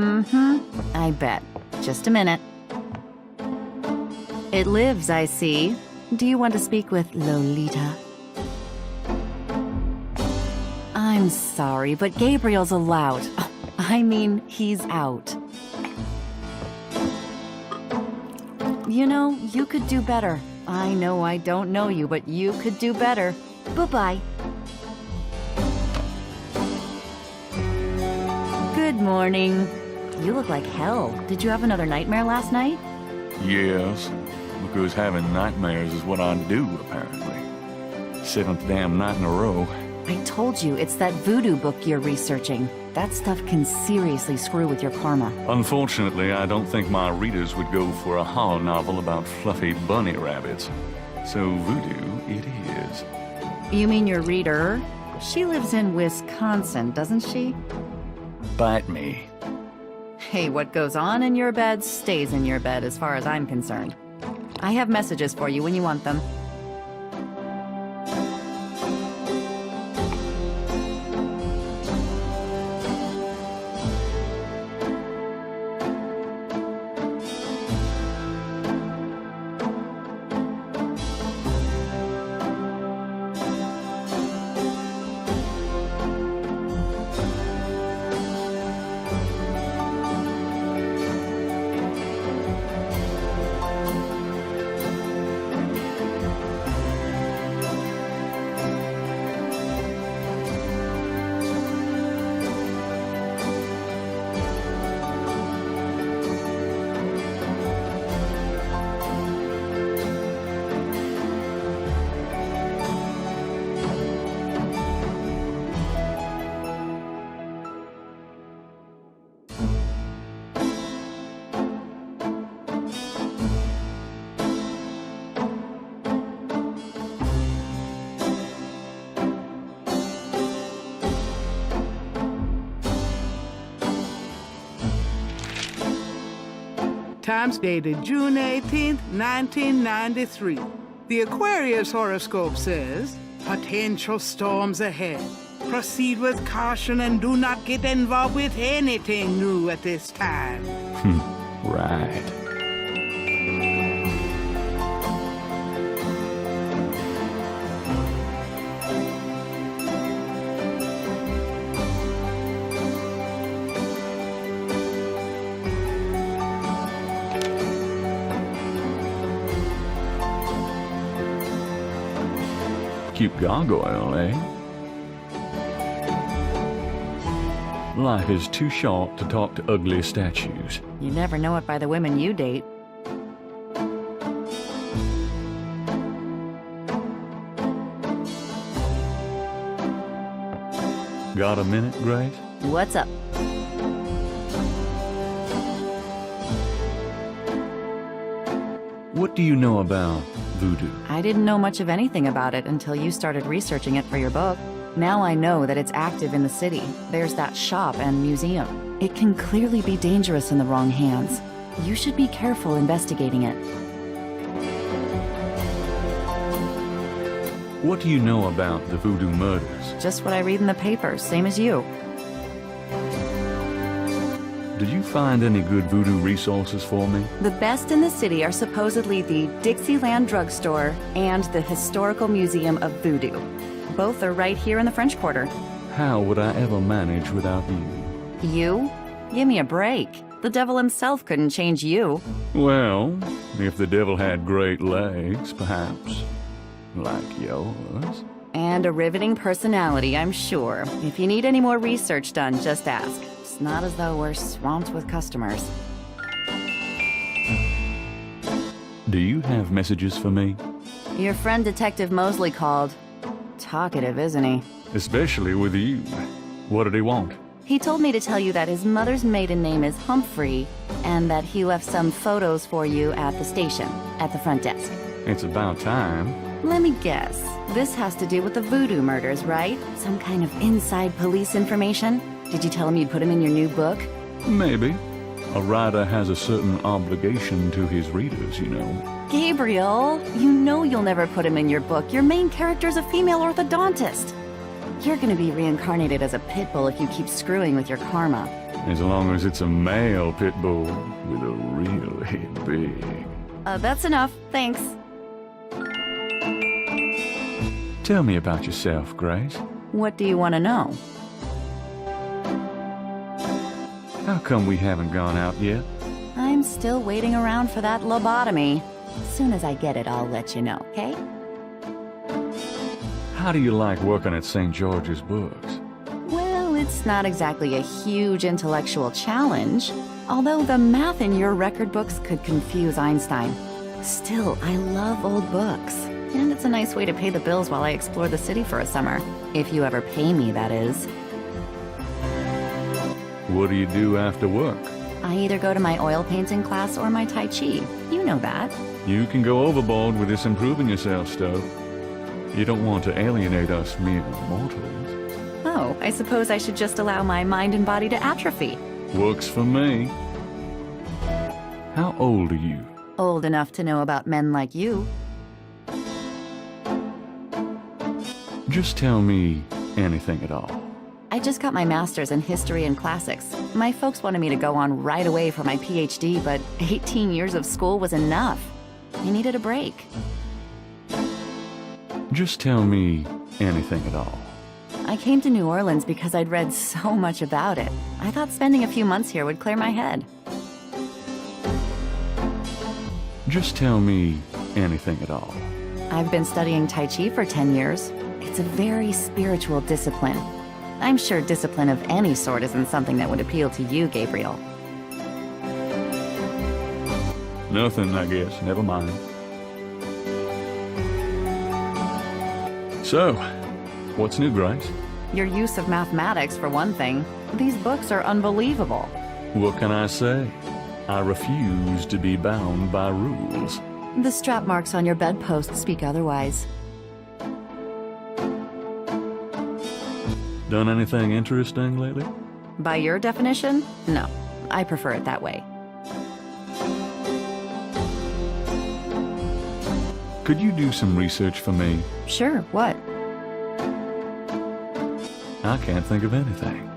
I bet. Just a minute. It lives, I see. Do you want to speak with Lolita? I'm sorry, but Gabriel's allowed. I mean, he's out. You know, you could do better. I know I don't know you, but you could do better. Bye-bye. Good morning. You look like hell. Did you have another nightmare last night? Yes, because having nightmares is what I do, apparently. 7th damn night in a row. I told you, it's that voodoo book you're researching. That stuff can seriously screw with your karma. Unfortunately, I don't think my readers would go for a horror novel about fluffy bunny rabbits. So voodoo it is. You mean your reader? She lives in Wisconsin, doesn't she? Bite me. Hey, what goes on in your bed stays in your bed as far as I'm concerned. I have messages for you when you want them. Times dated June 18th, 1993. The Aquarius horoscope says, potential storms ahead. Proceed with caution and do not get involved with anything new at this time. Right. Cute gargoyle, eh? Life is too short to talk to ugly statues. You never know it by the women you date. Got a minute, Grace? What's up? What do you know about voodoo? I didn't know much of anything about it until you started researching it for your book. Now I know that it's active in the city. There's that shop and museum. It can clearly be dangerous in the wrong hands. You should be careful investigating it. What do you know about the voodoo murders? Just what I read in the papers, same as you. Did you find any good voodoo resources for me? The best in the city are supposedly the Dixieland Drugstore and the Historical Museum of Voodoo. Both are right here in the French Quarter. How would I ever manage without you? You? Give me a break. The devil himself couldn't change you. Well, if the devil had great legs, perhaps. Like yours. And a riveting personality, I'm sure. If you need any more research done, just ask. It's not as though we're swamped with customers. Do you have messages for me? Your friend Detective Mosley called. Talkative, isn't he? Especially with you. What did he want? He told me to tell you that his mother's maiden name is Humphrey, and that he left some photos for you at the station, at the front desk. It's about time. Let me guess. This has to do with the voodoo murders, right? Some kind of inside police information? Did you tell him you'd put him in your new book? Maybe. A writer has a certain obligation to his readers, you know. Gabriel, you know you'll never put him in your book. Your main character's a female orthodontist. You're gonna be reincarnated as a pit bull if you keep screwing with your karma. As long as it's a male pit bull with a really big... That's enough, thanks. Tell me about yourself, Grace. What do you want to know? How come we haven't gone out yet? I'm still waiting around for that lobotomy. As soon as I get it, I'll let you know, okay? How do you like working at St. George's Books? Well, it's not exactly a huge intellectual challenge, although the math in your record books could confuse Einstein. Still, I love old books, and it's a nice way to pay the bills while I explore the city for a summer. If you ever pay me, that is. What do you do after work? I either go to my oil painting class or my Tai Chi. You know that. You can go overboard with this improving yourself stuff. You don't want to alienate us mere mortals. Oh, I suppose I should just allow my mind and body to atrophy. Works for me. How old are you? Old enough to know about men like you. Just tell me anything at all. I just got my master's in history and classics. My folks wanted me to go on right away for my PhD, but 18 years of school was enough. I needed a break. Just tell me anything at all. I came to New Orleans because I'd read so much about it. I thought spending a few months here would clear my head. Just tell me anything at all. I've been studying Tai Chi for 10 years. It's a very spiritual discipline. I'm sure discipline of any sort isn't something that would appeal to you, Gabriel. Nothing, I guess. Never mind. So, what's new, Grace? Your use of mathematics, for one thing. These books are unbelievable. What can I say? I refuse to be bound by rules. The strap marks on your bedpost speak otherwise. Done anything interesting lately? By your definition? No. I prefer it that way. Could you do some research for me? Sure, what? I can't think of anything.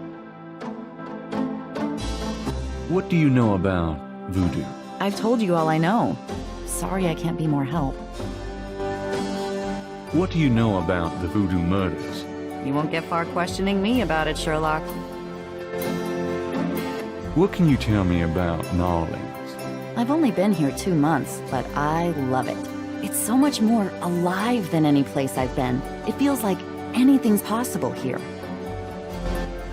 What do you know about voodoo? I've told you all I know. Sorry I can't be more help. What do you know about the voodoo murders? You won't get far questioning me about it, Sherlock. What can you tell me about New Orleans? I've only been here 2 months, but I love it. It's so much more alive than any place I've been. It feels like anything's possible here.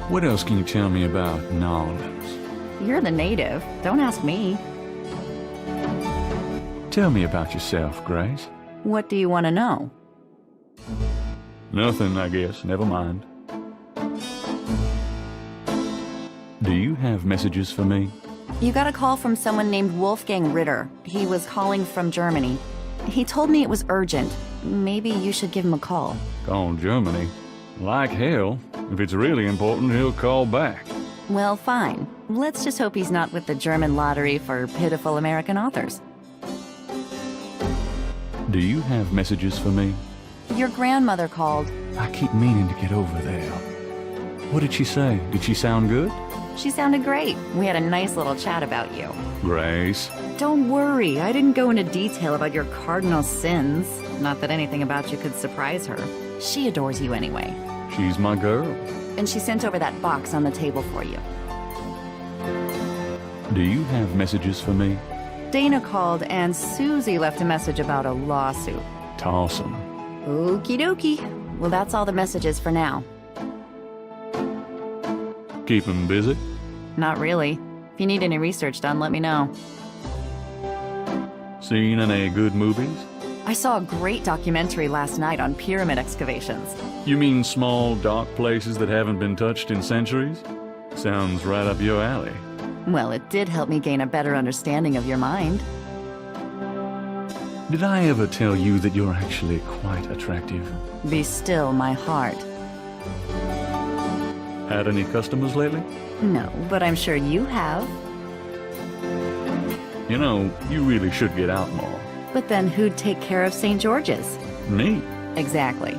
What else can you tell me about New Orleans? You're the native. Don't ask me. Tell me about yourself, Grace. What do you want to know? Nothing, I guess. Never mind. Do you have messages for me? You got a call from someone named Wolfgang Ritter. He was calling from Germany. He told me it was urgent. Maybe you should give him a call. Call Germany? Like hell. If it's really important, he'll call back. Well, fine. Let's just hope he's not with the German lottery for pitiful American authors. Do you have messages for me? Your grandmother called. I keep meaning to get over there. What did she say? Did she sound good? She sounded great. We had a nice little chat about you. Grace. Don't worry, I didn't go into detail about your cardinal sins. Not that anything about you could surprise her. She adores you anyway. She's my girl. And she sent over that box on the table for you. Do you have messages for me? Dana called and Susie left a message about a lawsuit. Toss 'em. Okie dokie. Well, that's all the messages for now. Keep 'em busy? Not really. If you need any research done, let me know. Seen any good movies? I saw a great documentary last night on pyramid excavations. You mean small, dark places that haven't been touched in centuries? Sounds right up your alley. Well, it did help me gain a better understanding of your mind. Did I ever tell you that you're actually quite attractive? Be still, my heart. Had any customers lately? No, but I'm sure you have. You know, you really should get out more. But then who'd take care of St. George's? Me? Exactly.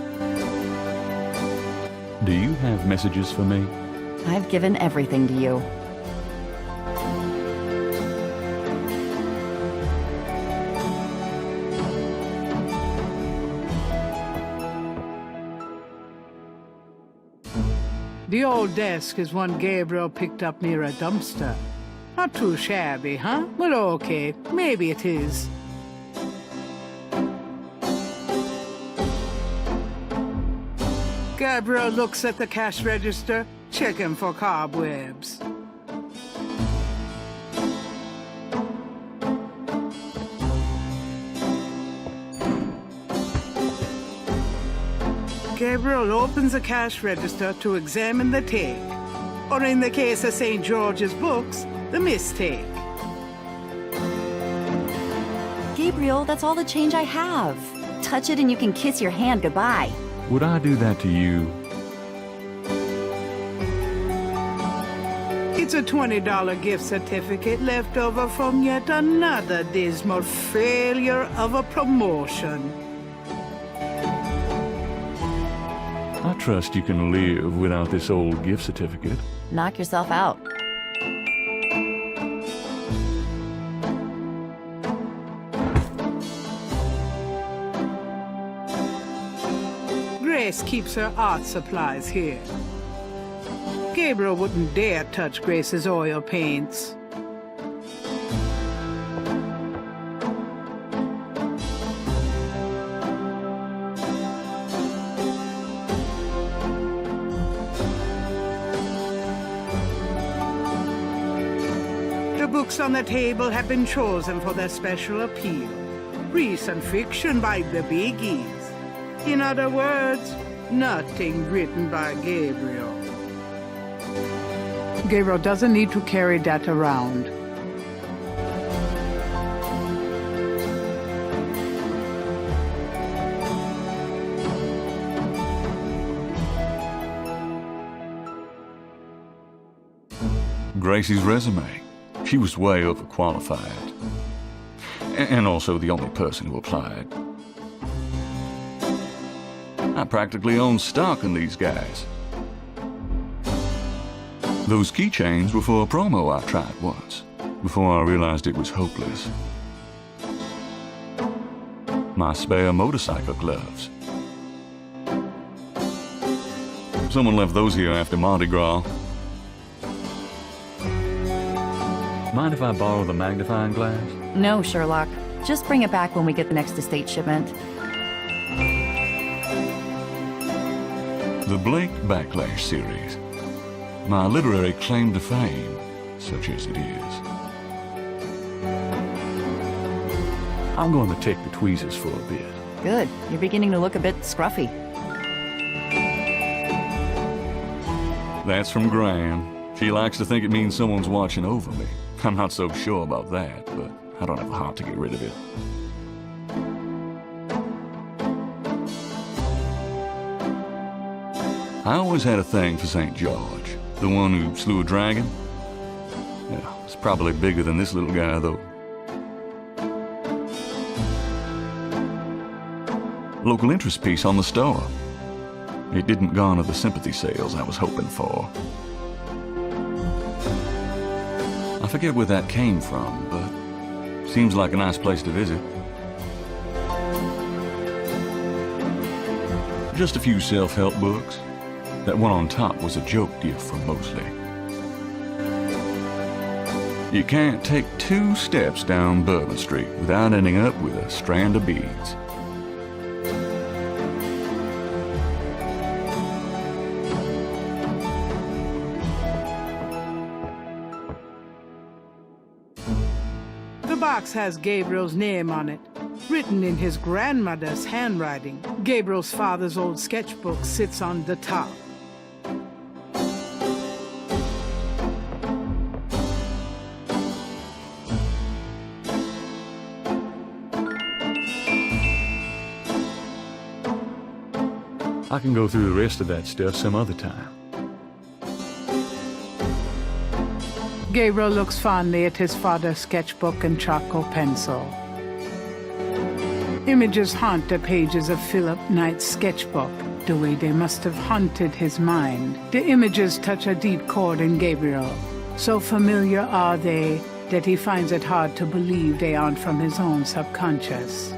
Do you have messages for me? I've given everything to you. The old desk is one Gabriel picked up near a dumpster. Not too shabby, huh? But okay, maybe it is. Gabriel looks at the cash register, checking for cobwebs. Gabriel opens the cash register to examine the take, or in the case of St. George's books, the mistake. Gabriel, that's all the change I have. Touch it and you can kiss your hand goodbye. Would I do that to you? It's a $20 gift certificate left over from yet another dismal failure of a promotion. I trust you can live without this old gift certificate. Knock yourself out. Grace keeps her art supplies here. Gabriel wouldn't dare touch Grace's oil paints. The books on the table have been chosen for their special appeal. Recent fiction by the biggies. In other words, nothing written by Gabriel. Gabriel doesn't need to carry that around. Gracie's resume. She was way overqualified. And also the only person who applied. I practically own stock in these guys. Those keychains were for a promo I tried once, before I realized it was hopeless. My spare motorcycle gloves. Someone left those here after Mardi Gras. Mind if I borrow the magnifying glass? No, Sherlock. Just bring it back when we get the next estate shipment. The Blake Backlash series. My literary claim to fame, such as it is. I'm going to take the tweezers for a bit. Good. You're beginning to look a bit scruffy. That's from Gran. She likes to think it means someone's watching over me. I'm not so sure about that, but I don't have a heart to get rid of it. I always had a thing for St. George, the one who slew a dragon. Yeah, it's probably bigger than this little guy, though. Local interest piece on the store. It didn't garner the sympathy sales I was hoping for. I forget where that came from, but seems like a nice place to visit. Just a few self-help books. That one on top was a joke gift from Mosley. You can't take 2 steps down Bourbon Street without ending up with a strand of beads. The box has Gabriel's name on it, written in his grandmother's handwriting. Gabriel's father's old sketchbook sits on the top. I can go through the rest of that stuff some other time. Gabriel looks fondly at his father's sketchbook and charcoal pencil. Images haunt the pages of Philip Knight's sketchbook, the way they must have haunted his mind. The images touch a deep chord in Gabriel. So familiar are they that he finds it hard to believe they aren't from his own subconscious.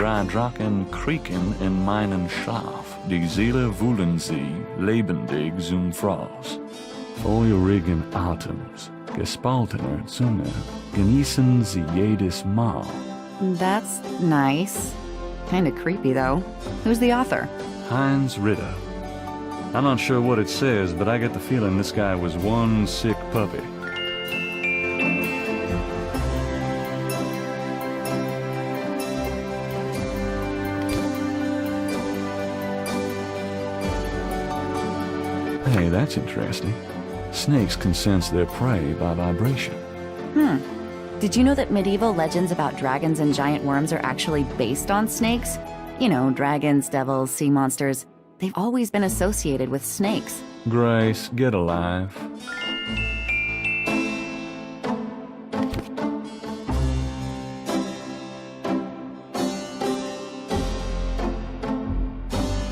Drei Drachen kriegen in meinen Schlaf, die Seele wühlen sie, lebendig zum Frost. Feurigen Atems, gespaltener Zunge, genießen sie jedes Mal. That's nice. Kinda creepy, though. Who's the author? Heinz Ritter. I'm not sure what it says, but I get the feeling this guy was one sick puppy. Hey, that's interesting. Snakes can sense their prey by vibration. Did you know that medieval legends about dragons and giant worms are actually based on snakes? You know, dragons, devils, sea monsters. They've always been associated with snakes. Grace, get alive.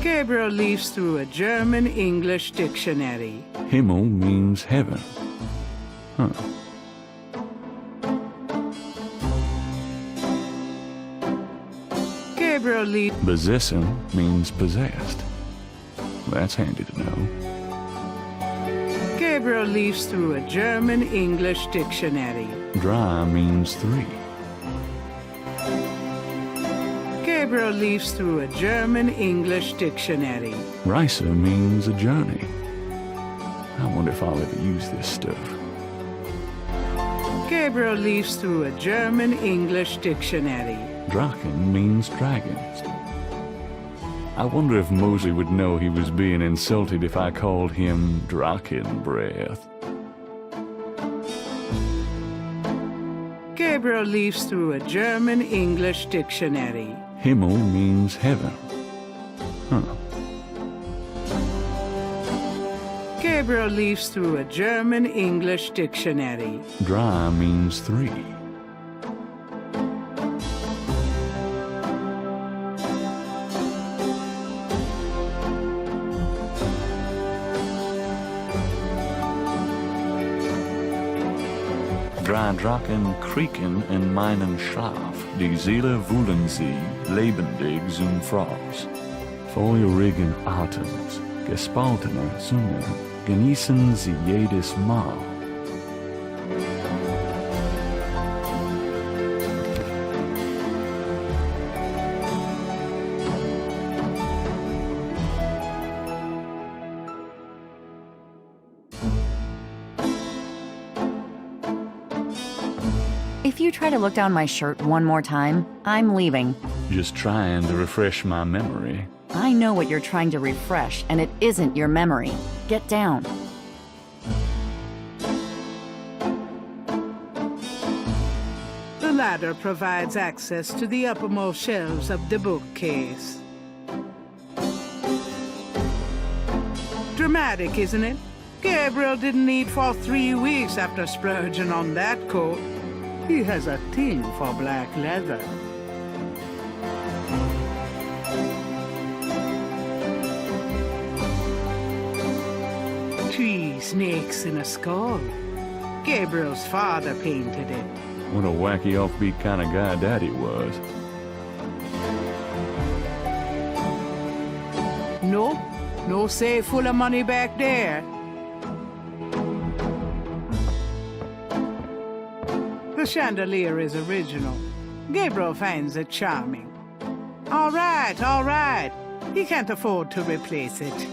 Gabriel leafs through a German-English dictionary. Himmel means heaven. Huh. Gabriel leafs Besessen means possessed. That's handy to know. Gabriel leafs through a German-English dictionary. Dry means 3. Gabriel leafs through a German-English dictionary. Reise means a journey. I wonder if I'll ever use this stuff. Gabriel leafs through a German-English dictionary. Drachen means dragons. I wonder if Mosley would know he was being insulted if I called him Drachen Breath. Gabriel leafs through a German-English dictionary. Himmel means heaven. Huh. Gabriel leafs through a German-English dictionary. Dry means 3. Drei Drachen kriegen in meinen Schlaf, die Seele wühlen sie, lebendig zum Frost. Feurigen Atems, gespaltener Zunge, genießen sie jedes Mal. If you try to look down my shirt one more time, I'm leaving. Just trying to refresh my memory. I know what you're trying to refresh, and it isn't your memory. Get down. The ladder provides access to the uppermost shelves of the bookcase. Dramatic, isn't it? Gabriel didn't eat for 3 weeks after splurging on that coat. He has a thing for black leather. Three snakes in a skull. Gabriel's father painted it. What a wacky offbeat kind of guy Daddy was. Nope, no safe full of money back there. The chandelier is original. Gabriel finds it charming. All right. He can't afford to replace it.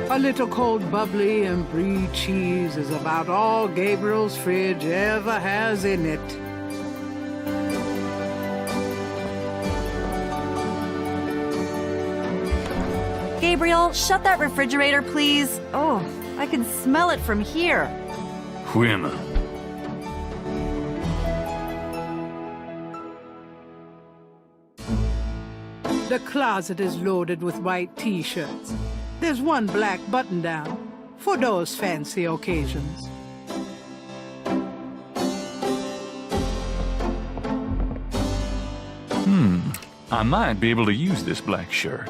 A little cold bubbly and brie cheese is about all Gabriel's fridge ever has in it. Gabriel, shut that refrigerator, please. Oh, I can smell it from here. Women. The closet is loaded with white t-shirts. There's one black button-down for those fancy occasions. I might be able to use this black shirt.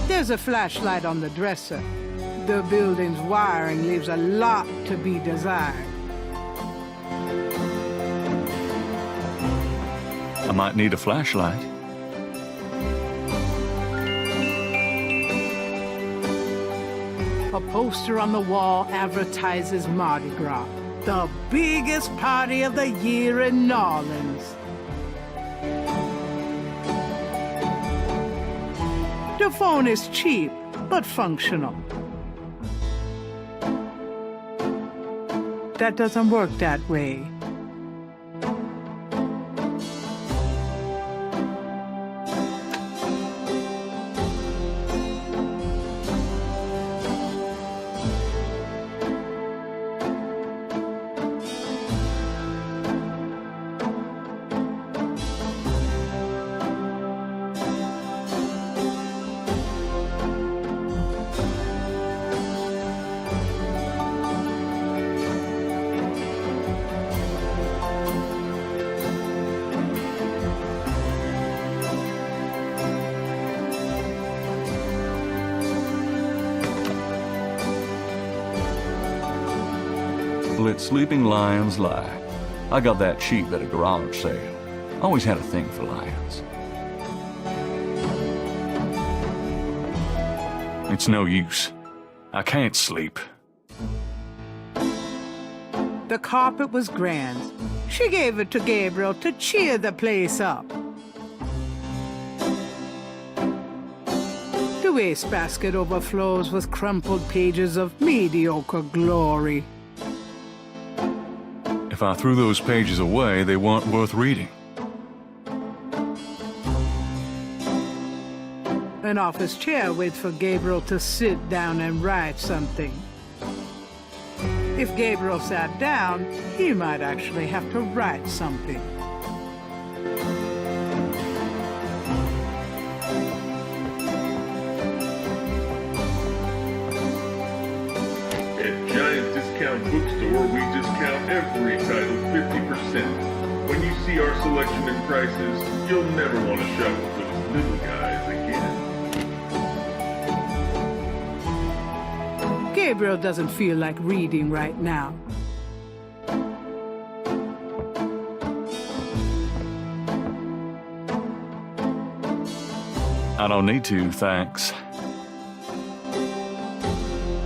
There's a flashlight on the dresser. The building's wiring leaves a lot to be desired. I might need a flashlight. A poster on the wall advertises Mardi Gras, the biggest party of the year in New Orleans. The phone is cheap, but functional. That doesn't work that way. Let sleeping lions lie. I got that cheap at a garage sale. Always had a thing for lions. It's no use. I can't sleep. The carpet was grand. She gave it to Gabriel to cheer the place up. The wastebasket overflows with crumpled pages of mediocre glory. If I threw those pages away, they weren't worth reading. An office chair waits for Gabriel to sit down and write something. If Gabriel sat down, he might actually have to write something. At Giant Discount Bookstore, we discount every title 50%. When you see our selection and prices, you'll never want to shop with those little guys again. Gabriel doesn't feel like reading right now. I don't need to, thanks.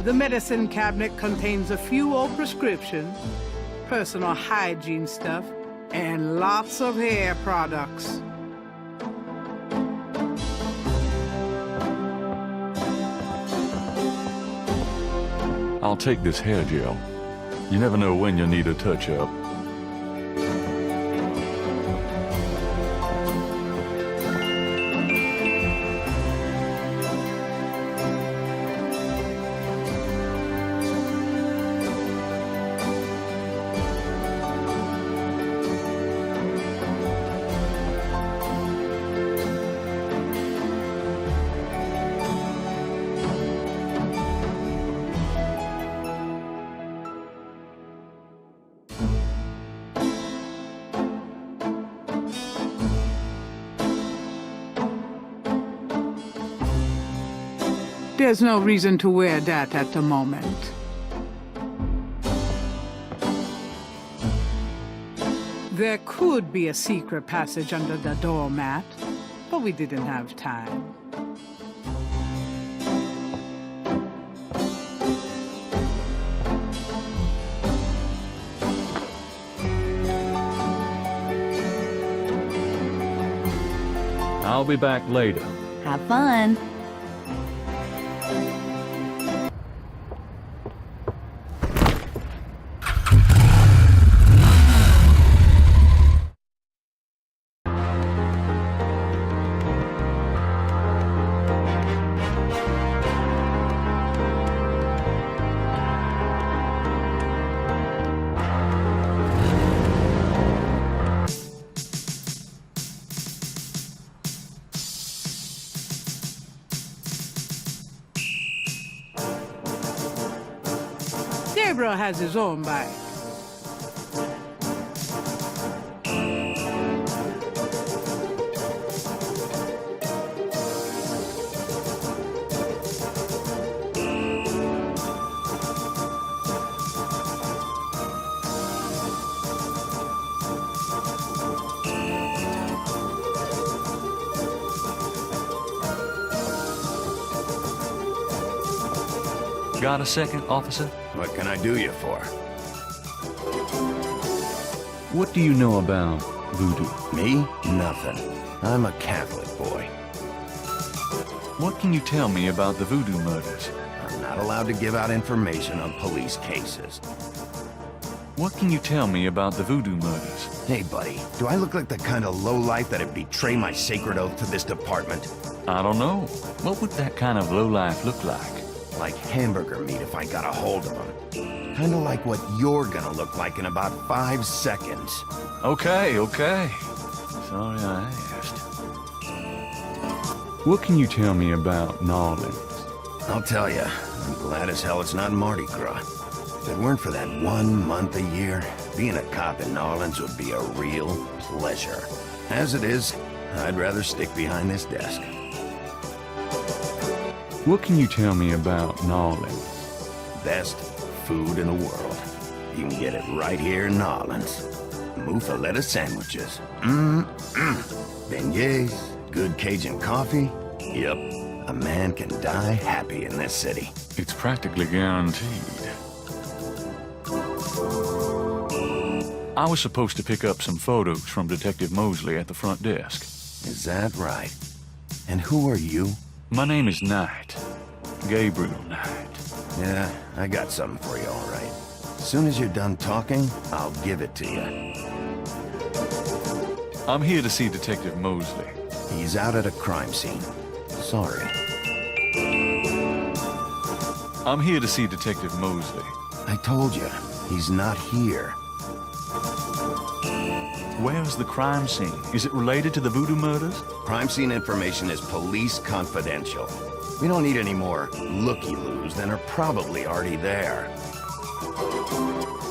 The medicine cabinet contains a few old prescriptions, personal hygiene stuff, and lots of hair products. I'll take this hair gel. You never know when you'll need a touch-up. There's no reason to wear that at the moment. There could be a secret passage under the doormat, but we didn't have time. I'll be back later. Have fun. Gabriel has his own bike. Got a second, officer? What can I do you for? What do you know about voodoo? Me? Nothing. I'm a Catholic boy. What can you tell me about the voodoo murders? I'm not allowed to give out information on police cases. What can you tell me about the voodoo murders? Hey, buddy, do I look like the kind of lowlife that'd betray my sacred oath to this department? I don't know. What would that kind of lowlife look like? Like hamburger meat if I got a hold of them. Kinda like what you're gonna look like in about 5 seconds. Okay. Sorry I asked. What can you tell me about Gnarlings? I'll tell you, I'm glad as hell it's not Mardi Gras. If it weren't for that 1 month a year, being a cop in Gnarlings would be a real pleasure. As it is, I'd rather stick behind this desk. What can you tell me about Gnarlings? Best food in the world. You can get it right here in Gnarlings. Muffaletta sandwiches. Beignets, good Cajun coffee. Yep, a man can die happy in this city. It's practically guaranteed. I was supposed to pick up some photos from Detective Mosley at the front desk. Is that right? And who are you? My name is Knight. Gabriel Knight. Yeah, I got something for you, all right. As soon as you're done talking, I'll give it to you. I'm here to see Detective Mosley. He's out at a crime scene. Sorry. I'm here to see Detective Mosley. I told you, he's not here. Where's the crime scene? Is it related to the voodoo murders? Crime scene information is police confidential. We don't need any more looky-loos than are probably already there.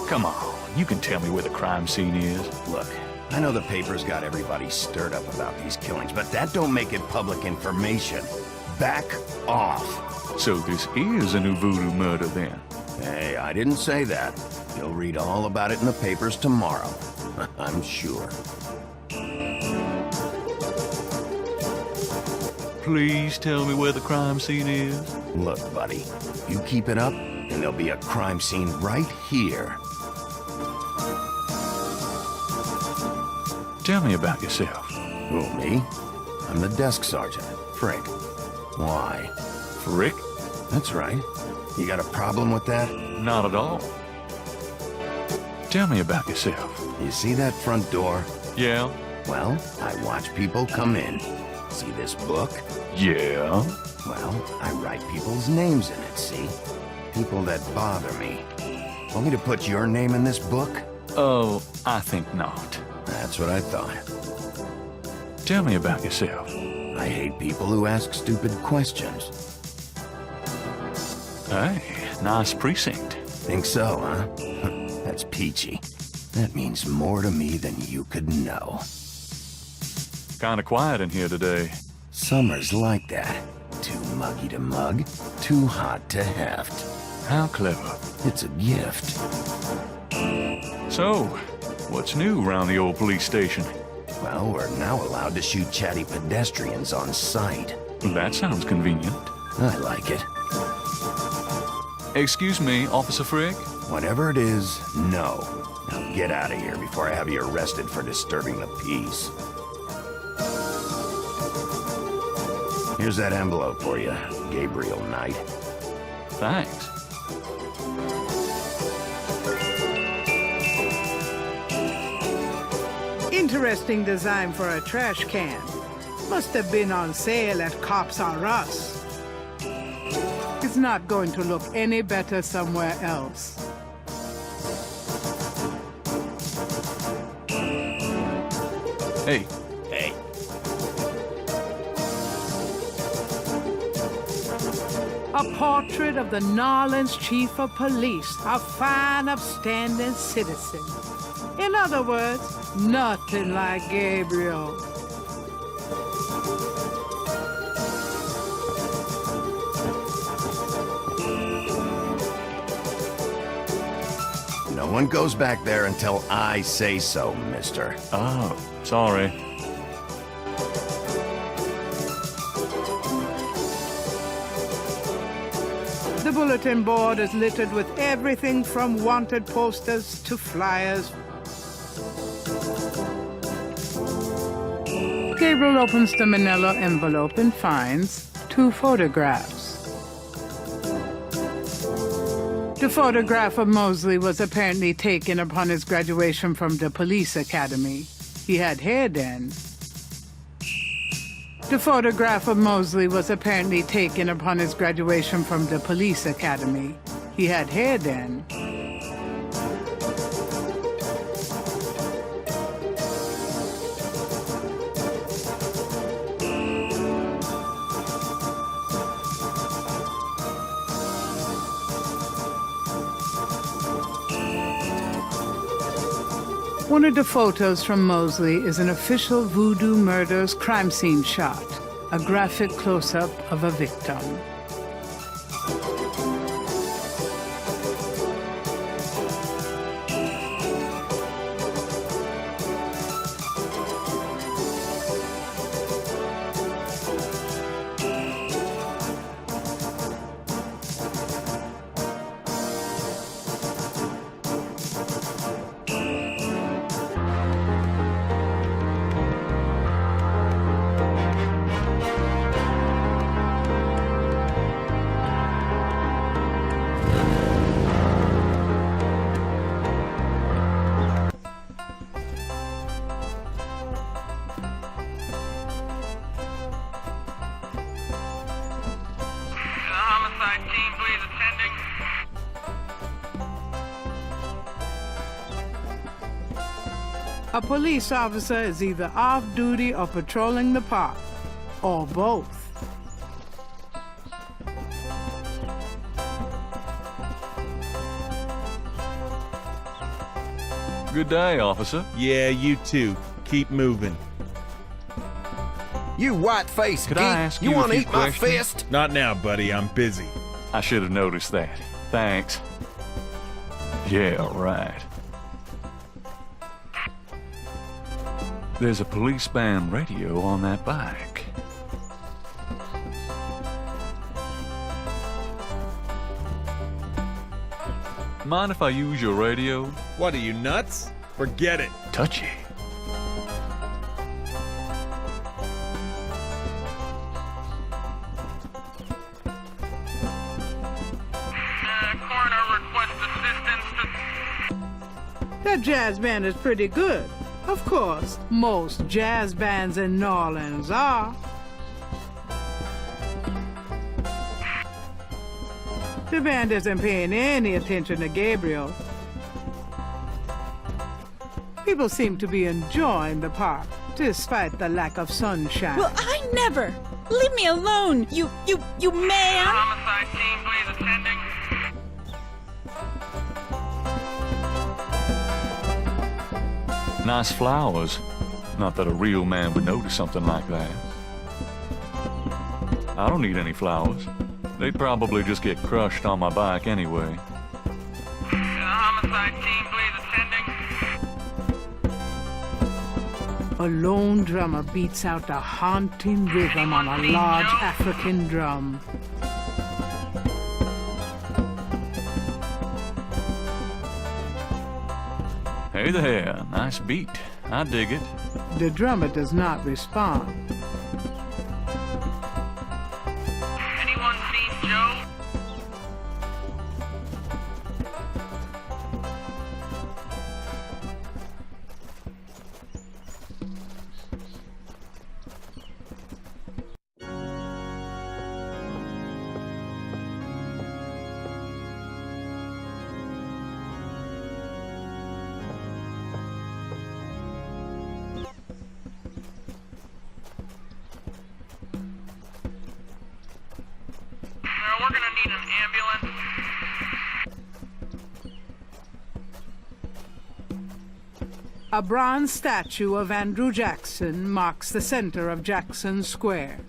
Come on, you can tell me where the crime scene is. Look, I know the papers got everybody stirred up about these killings, but that don't make it public information. Back off. So this is a new voodoo murder then? Hey, I didn't say that. You'll read all about it in the papers tomorrow. I'm sure. Please tell me where the crime scene is. Look, buddy, you keep it up, and there'll be a crime scene right here. Tell me about yourself. Who, me? I'm the desk sergeant, Frick. Why? Frick? That's right. You got a problem with that? Not at all. Tell me about yourself. You see that front door? Yeah? Well, I watch people come in. See this book? Yeah? Well, I write people's names in it, see? People that bother me. Want me to put your name in this book? Oh, I think not. That's what I thought. Tell me about yourself. I hate people who ask stupid questions. Hey, nice precinct. Think so, huh? That's peachy. That means more to me than you could know. Kinda quiet in here today. Summer's like that. Too muggy to mug, too hot to heft. How clever. It's a gift. So, what's new around the old police station? Well, we're now allowed to shoot chatty pedestrians on sight. That sounds convenient. I like it. Excuse me, Officer Frick? Whatever it is, no. Now get out of here before I have you arrested for disturbing the peace. Here's that envelope for you, Gabriel Knight. Thanks. Interesting design for a trash can. Must have been on sale at Cops R Us. It's not going to look any better somewhere else. Hey. A portrait of the Narlands chief of police, a fine, upstanding citizen. In other words, nothing like Gabriel. No one goes back there until I say so, mister. Oh, sorry. The bulletin board is littered with everything from wanted posters to flyers. Gabriel opens the manila envelope and finds 2 photographs. The photograph of Mosley was apparently taken upon his graduation from the police academy. He had hair then. The photograph of Mosley was apparently taken upon his graduation from the police academy. He had hair then. One of the photos from Mosley is an official Voodoo Murders crime scene shot, a graphic close-up of a victim. A police officer is either off duty or patrolling the park, or both. Good day, officer. Yeah, you too. Keep moving. You white-faced Could geek, I ask you you a want to few eat my questions? fist? Not now, buddy. I'm busy. I should have noticed that. Thanks. Yeah, right. There's a police band radio on that bike. Mind if I use your radio? What are you, nuts? Forget it. Touchy. Coroner requests assistance to... That jazz band is pretty good. Of course, most jazz bands in New Orleans are. The band isn't paying any attention to Gabriel. People seem to be enjoying the park, despite the lack of sunshine. Well, I never! Leave me alone, you man! Homicide team, please attending. Nice flowers. Not that a real man would notice something like that. I don't need any flowers. They'd probably just get crushed on my bike anyway. Homicide team, please attending. A lone drummer beats out a haunting rhythm on a large African drum. Hey there, nice beat. I dig it. The drummer does not respond. Anyone seen Joe? We're gonna need an ambulance? A bronze statue of Andrew Jackson marks the center of Jackson Square.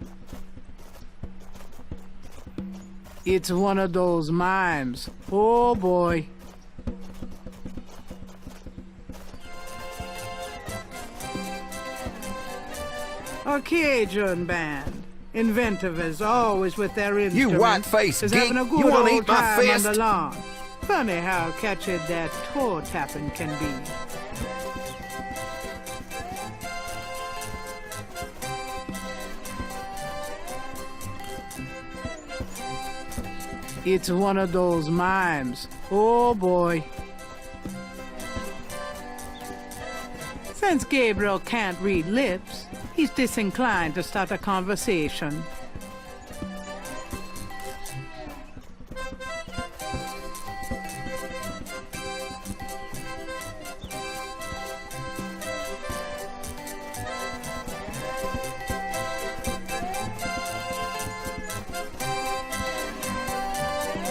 It's one of those mimes. Oh boy. A Cajun band. Inventive as always with their instruments. You white-faced is geek, having a good you wanna old eat my time on fist? the lawn. Funny how catchy that toe tapping can be. It's one of those mimes. Oh boy. Since Gabriel can't read lips, he's disinclined to start a conversation.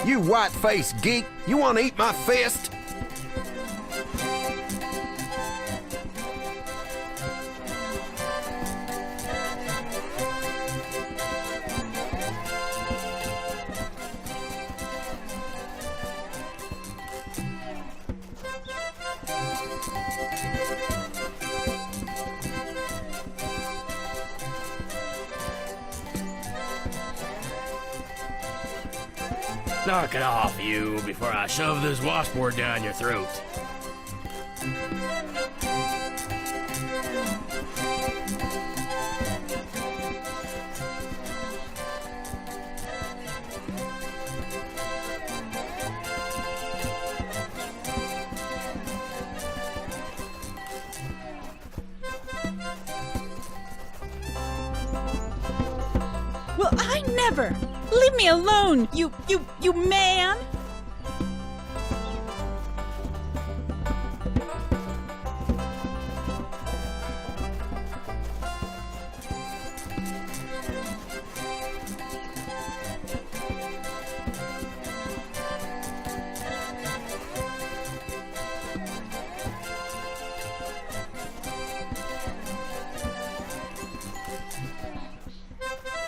You white-faced geek, you want to eat my fist? Knock it off, you, before I shove this washboard down your throat. Well, I never! Leave me alone, you man!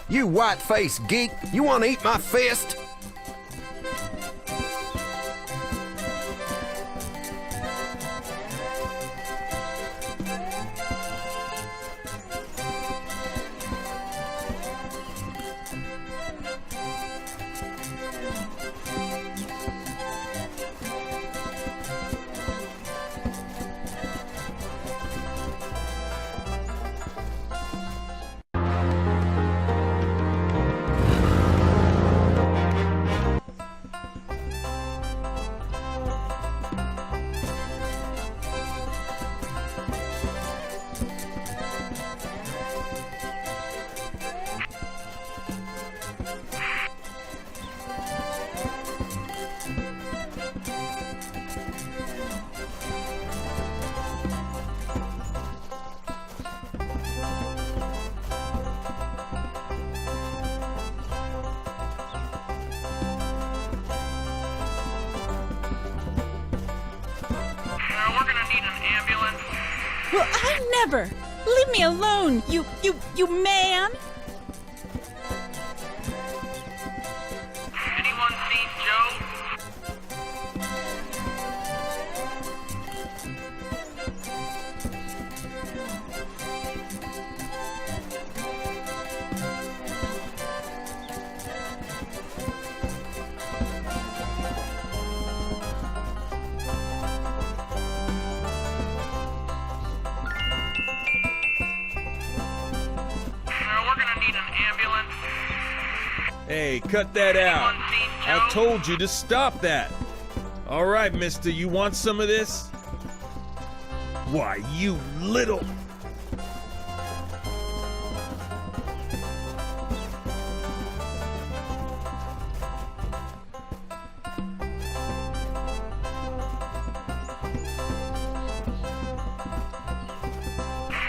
You white-faced geek, you want to eat my fist? We're gonna need an ambulance. Well, I never! Leave me alone, you man! Anyone seen Joe? We're gonna need an ambulance. Hey, cut that out. Anyone seen I Joe? told you to stop that. All right, mister, you want some of this? Why, you little...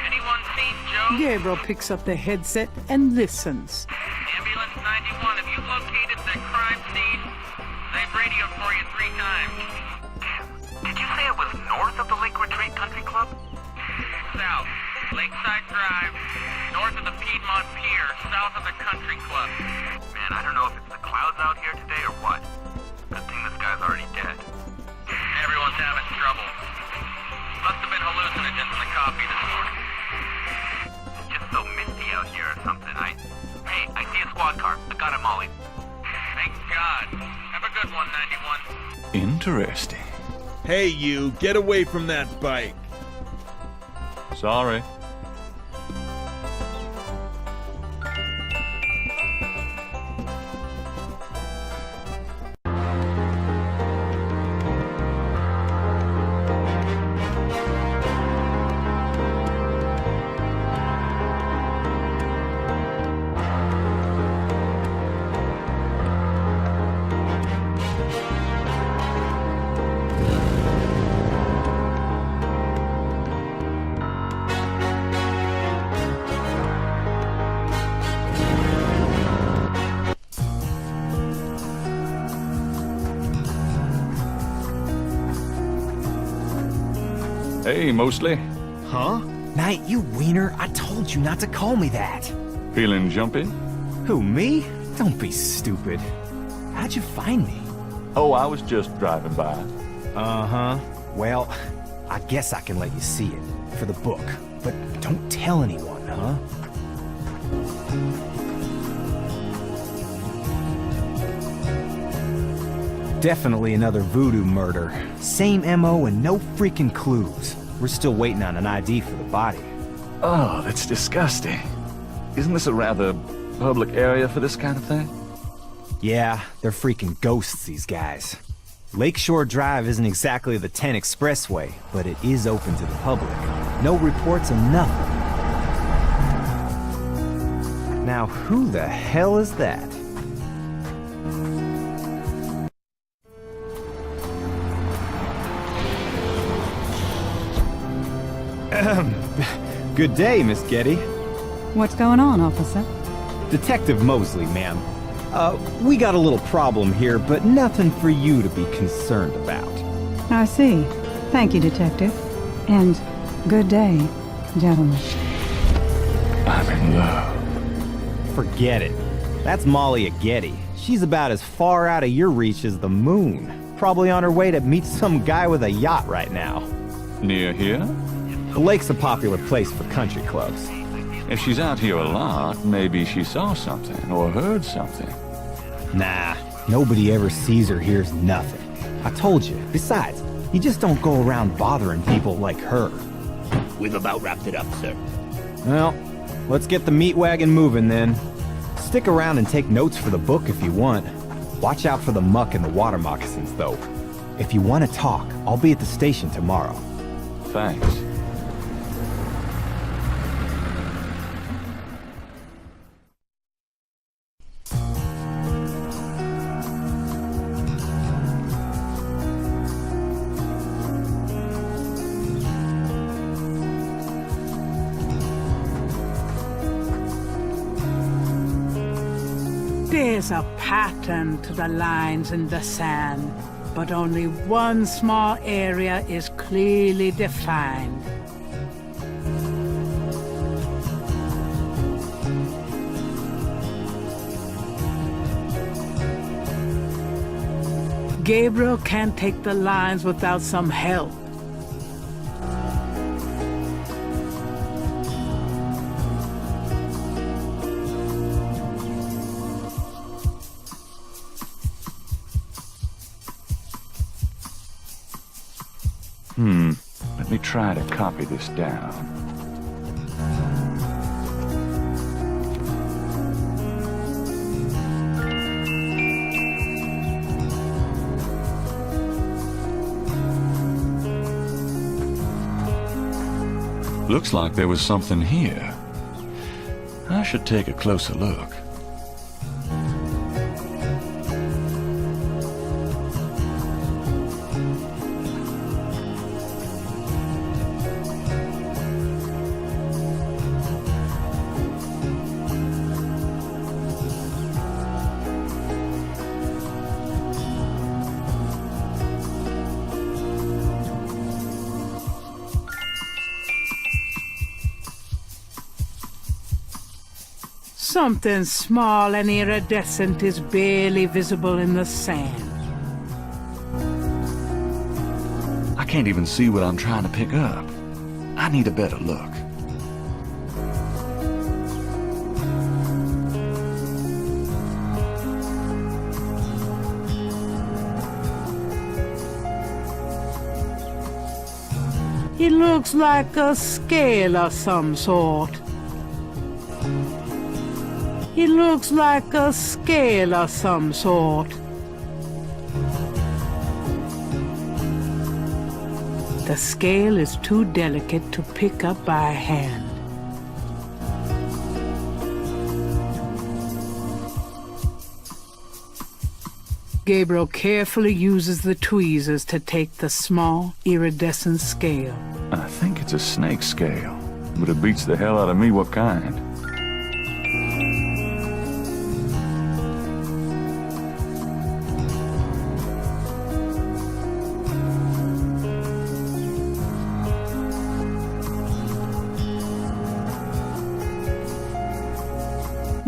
Anyone seen Joe? Gabriel picks up the headset and listens. Ambulance 91, have you located the crime scene? ride. Have a good one, 91. Interesting. Hey, you, get away from that bike. Sorry. Hey, Mostly. Huh? Knight, you wiener, I told you not to call me that. Feeling jumpy? Who, me? Don't be stupid. How'd you find me? Oh, I was just driving by. Uh-huh. Well, I guess I can let you see it, for the book. But don't tell anyone, huh? Definitely another voodoo murder. Same MO and no freaking clues. We're still waiting on an ID for the body. Oh, that's disgusting. Isn't this a rather public area for this kind of thing? Yeah, they're freaking ghosts, these guys. Lakeshore Drive isn't exactly the 10 expressway, but it is open to the public. No reports of nothing. Now, who the hell is that? Good day, Miss Getty. What's going on, officer? Detective Mosley, ma'am. We got a little problem here, but nothing for you to be concerned about. I see. Thank you, detective. And good day, gentlemen. I'm in love. Forget it. That's Molly at Getty. She's about as far out of your reach as the moon. Probably on her way to meet some guy with a yacht right now. Near here? The lake's a popular place for country clubs. If she's out here a lot, maybe she saw something or heard something. Nah, nobody ever sees or hears nothing. I told you. Besides, you just don't go around bothering people like her. We've about wrapped it up, sir. Well, let's get the meat wagon moving then. Stick around and take notes for the book if you want. Watch out for the muck and the water moccasins, though. If you want to talk, I'll be at the station tomorrow. Thanks. There's a pattern to the lines in the sand, but only one small area is clearly defined. Gabriel can't take the lines without some help. Let me try to copy this down. Looks like there was something here. I should take a closer look. Something small and iridescent is barely visible in the sand. I can't even see what I'm trying to pick up. I need a better look. It looks like a scale of some sort. It looks like a scale of some sort. The scale is too delicate to pick up by hand. Gabriel carefully uses the tweezers to take the small, iridescent scale. I think it's a snake scale, but it beats the hell out of me what kind.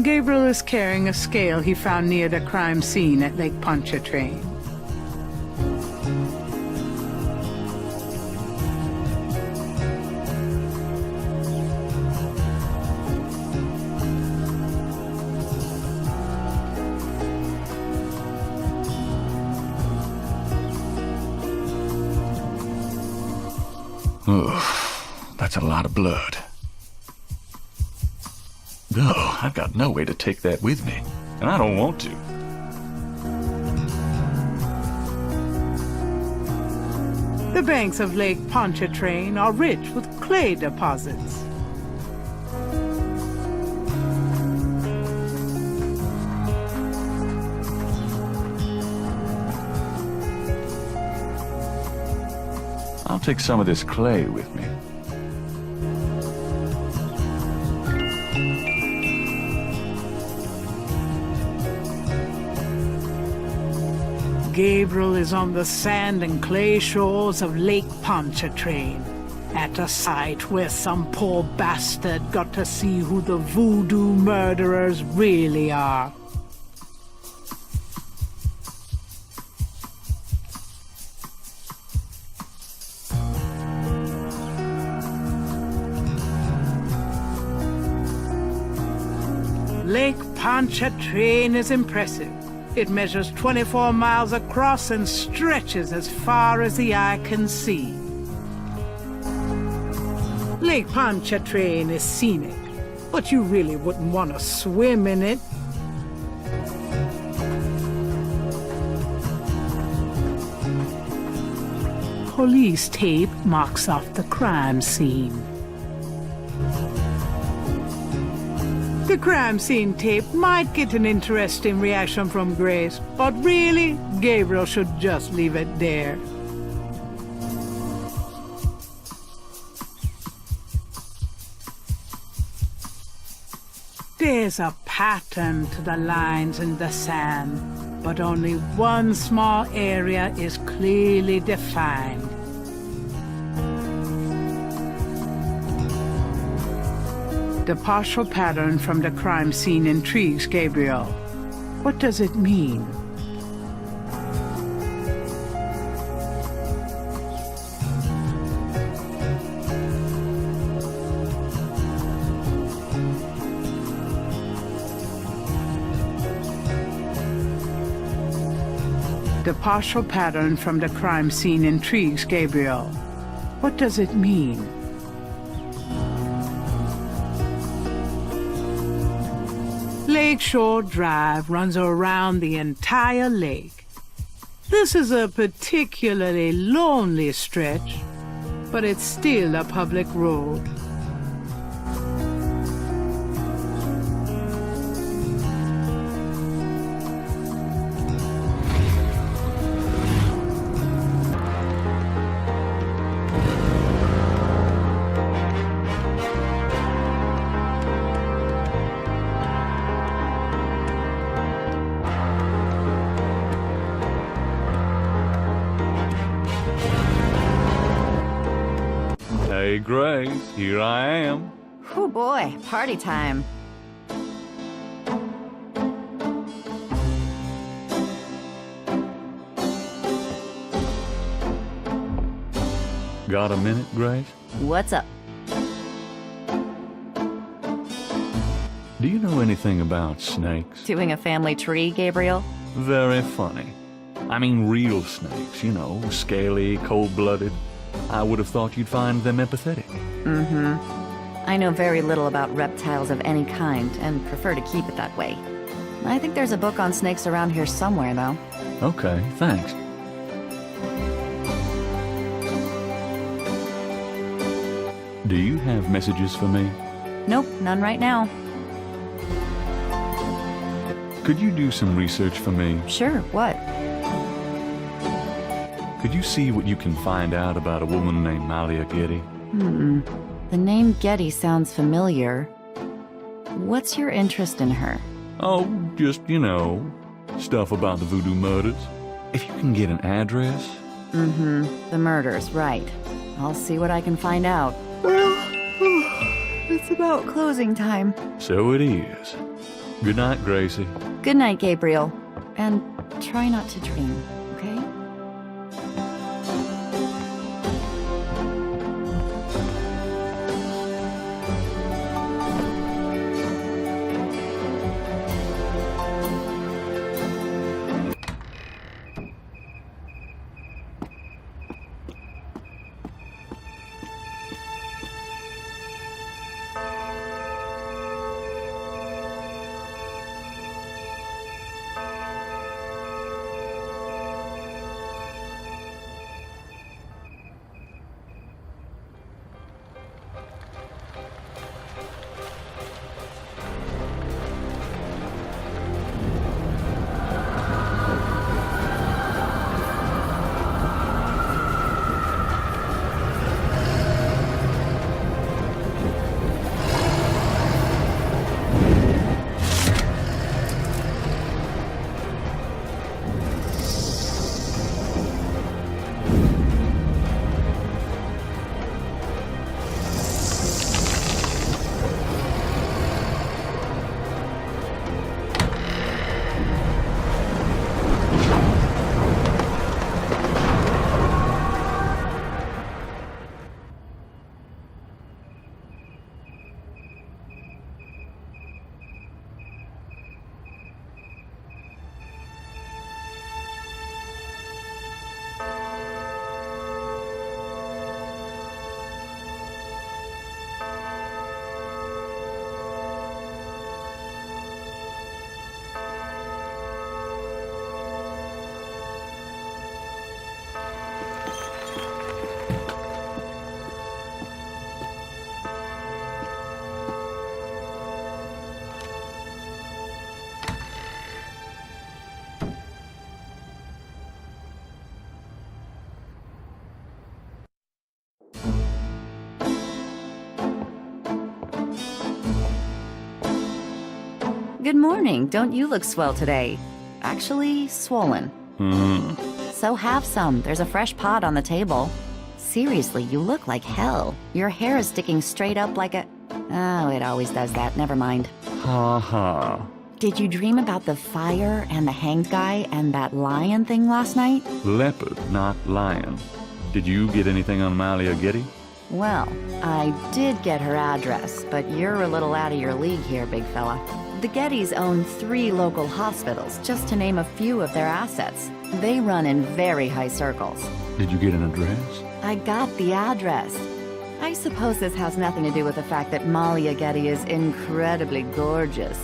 Gabriel is carrying a scale he found near the crime scene at Lake Pontchartrain. Ugh, that's a lot of blood. Oh, I've got no way to take that with me, and I don't want to. The banks of Lake Pontchartrain are rich with clay deposits. I'll take some of this clay with me. Gabriel is on the sand and clay shores of Lake Pontchartrain, at a site where some poor bastard got to see who the voodoo murderers really are. Lake Pontchartrain is impressive. It measures 24 miles across and stretches as far as the eye can see. Lake Pontchartrain is scenic, but you really wouldn't want to swim in it. Police tape marks off the crime scene. The crime scene tape might get an interesting reaction from Grace, but really, Gabriel should just leave it there. There's a pattern to the lines in the sand, but only one small area is clearly defined. The partial pattern from the crime scene intrigues Gabriel. What does it mean? The partial pattern from the crime scene intrigues Gabriel. What does it mean? Lakeshore Drive runs around the entire lake. This is a particularly lonely stretch, but it's still a public road. Hey, Grace, here I am. Oh boy, party time. Got a minute, Grace? What's up? Do you know anything about snakes? Doing a family tree, Gabriel? Very funny. I mean real snakes, you know, scaly, cold-blooded. I would have thought you'd find them empathetic. I know very little about reptiles of any kind, and prefer to keep it that way. I think there's a book on snakes around here somewhere, though. Okay, thanks. Do you have messages for me? Nope, none right now. Could you do some research for me? Sure, what? Could you see what you can find out about a woman named Malia Getty? The name Getty sounds familiar. What's your interest in her? Oh, just, stuff about the voodoo murders. If you can get an address... The murders, right. I'll see what I can find out. Well, it's about closing time. So it is. Good night, Gracie. Good night, Gabriel. And try not to dream, okay? Good morning. Don't you look swell today? Actually, swollen. So have some. There's a fresh pot on the table. Seriously, you look like hell. Your hair is sticking straight up like a... Oh, it always does that. Never mind. Ha ha. Did you dream about the fire and the hanged guy and that lion thing last night? Leopard, not lion. Did you get anything on Malia Getty? Well, I did get her address, but you're a little out of your league here, big fella. The Gettys own 3 local hospitals, just to name a few of their assets. They run in very high circles. Did you get an address? I got the address. I suppose this has nothing to do with the fact that Malia Getty is incredibly gorgeous.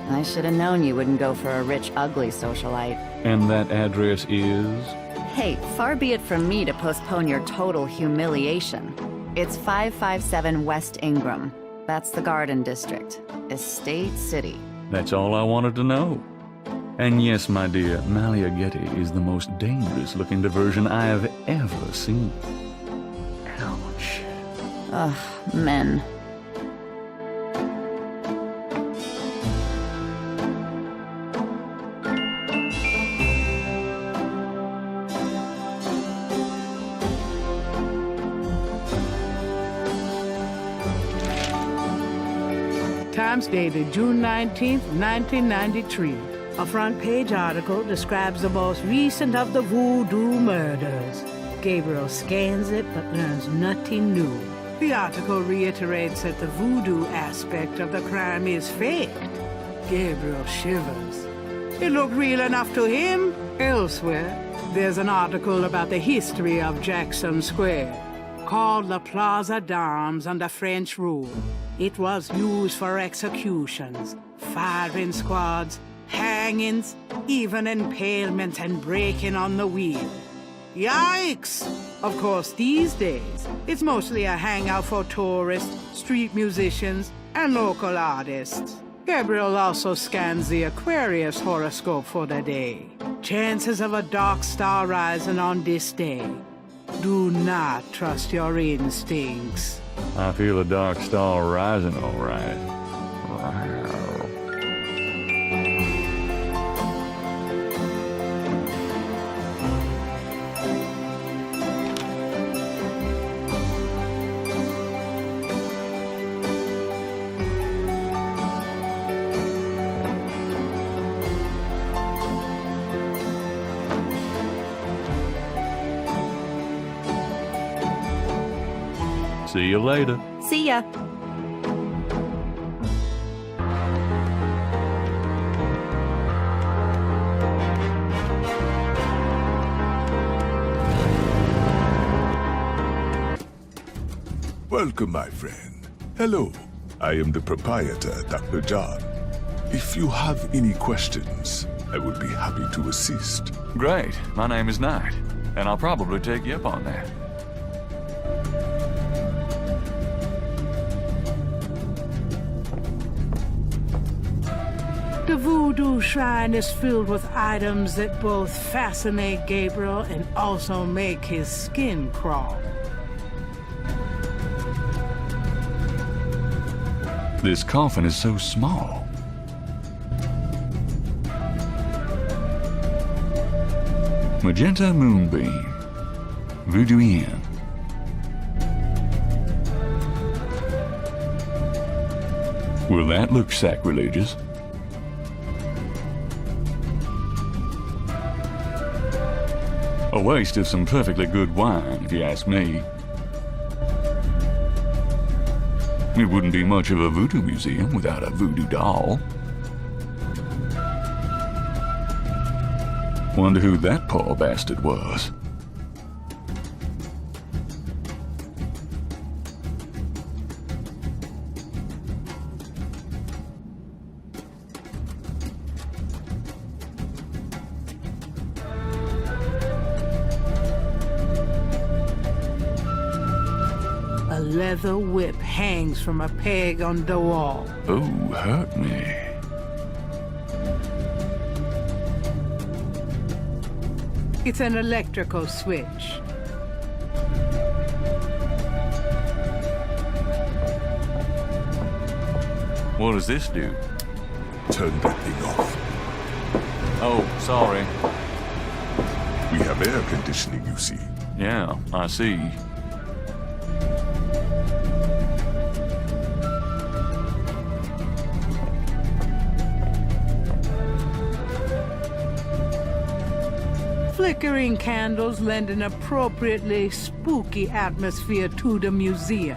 I should have known you wouldn't go for a rich, ugly socialite. And that address is? Hey, far be it from me to postpone your total humiliation. It's 557 West Ingram. That's the Garden District. Estate City. That's all I wanted to know. And yes, my dear, Malia Getty is the most dangerous-looking diversion I have ever seen. Ouch. Ugh, men. Times dated June 19th, 1993. A front-page article describes the most recent of the voodoo murders. Gabriel scans it but learns nothing new. The article reiterates that the voodoo aspect of the crime is faked. Gabriel shivers. It looked real enough to him elsewhere. There's an article about the history of Jackson Square, called the Plaza d'Armes under French rule. It was used for executions, firing squads, hangings, even impalements and breaking on the wheel. Yikes! Of course, these days, it's mostly a hangout for tourists, street musicians, and local artists. Gabriel also scans the Aquarius horoscope for the day. Chances of a dark star rising on this day. Do not trust your instincts. I feel a dark star rising, all right. Wow. See you later. See ya. Welcome, my friend. Hello. I am the proprietor, Dr. John. If you have any questions, I would be happy to assist. Great. My name is Knight, and I'll probably take you up on that. The Voodoo Shrine is filled with items that both fascinate Gabriel and also make his skin crawl. This coffin is so small. Magenta Moonbeam. Voodooian. Will that look sacrilegious? A waste of some perfectly good wine, if you ask me. It wouldn't be much of a voodoo museum without a voodoo doll. Wonder who that poor bastard was. A leather whip hangs from a peg on the wall. Oh, hurt me. It's an electrical switch. What does this do? Turn that thing off. Oh, sorry. We have air conditioning, you see. Yeah, I see. Flickering candles lend an appropriately spooky atmosphere to the museum.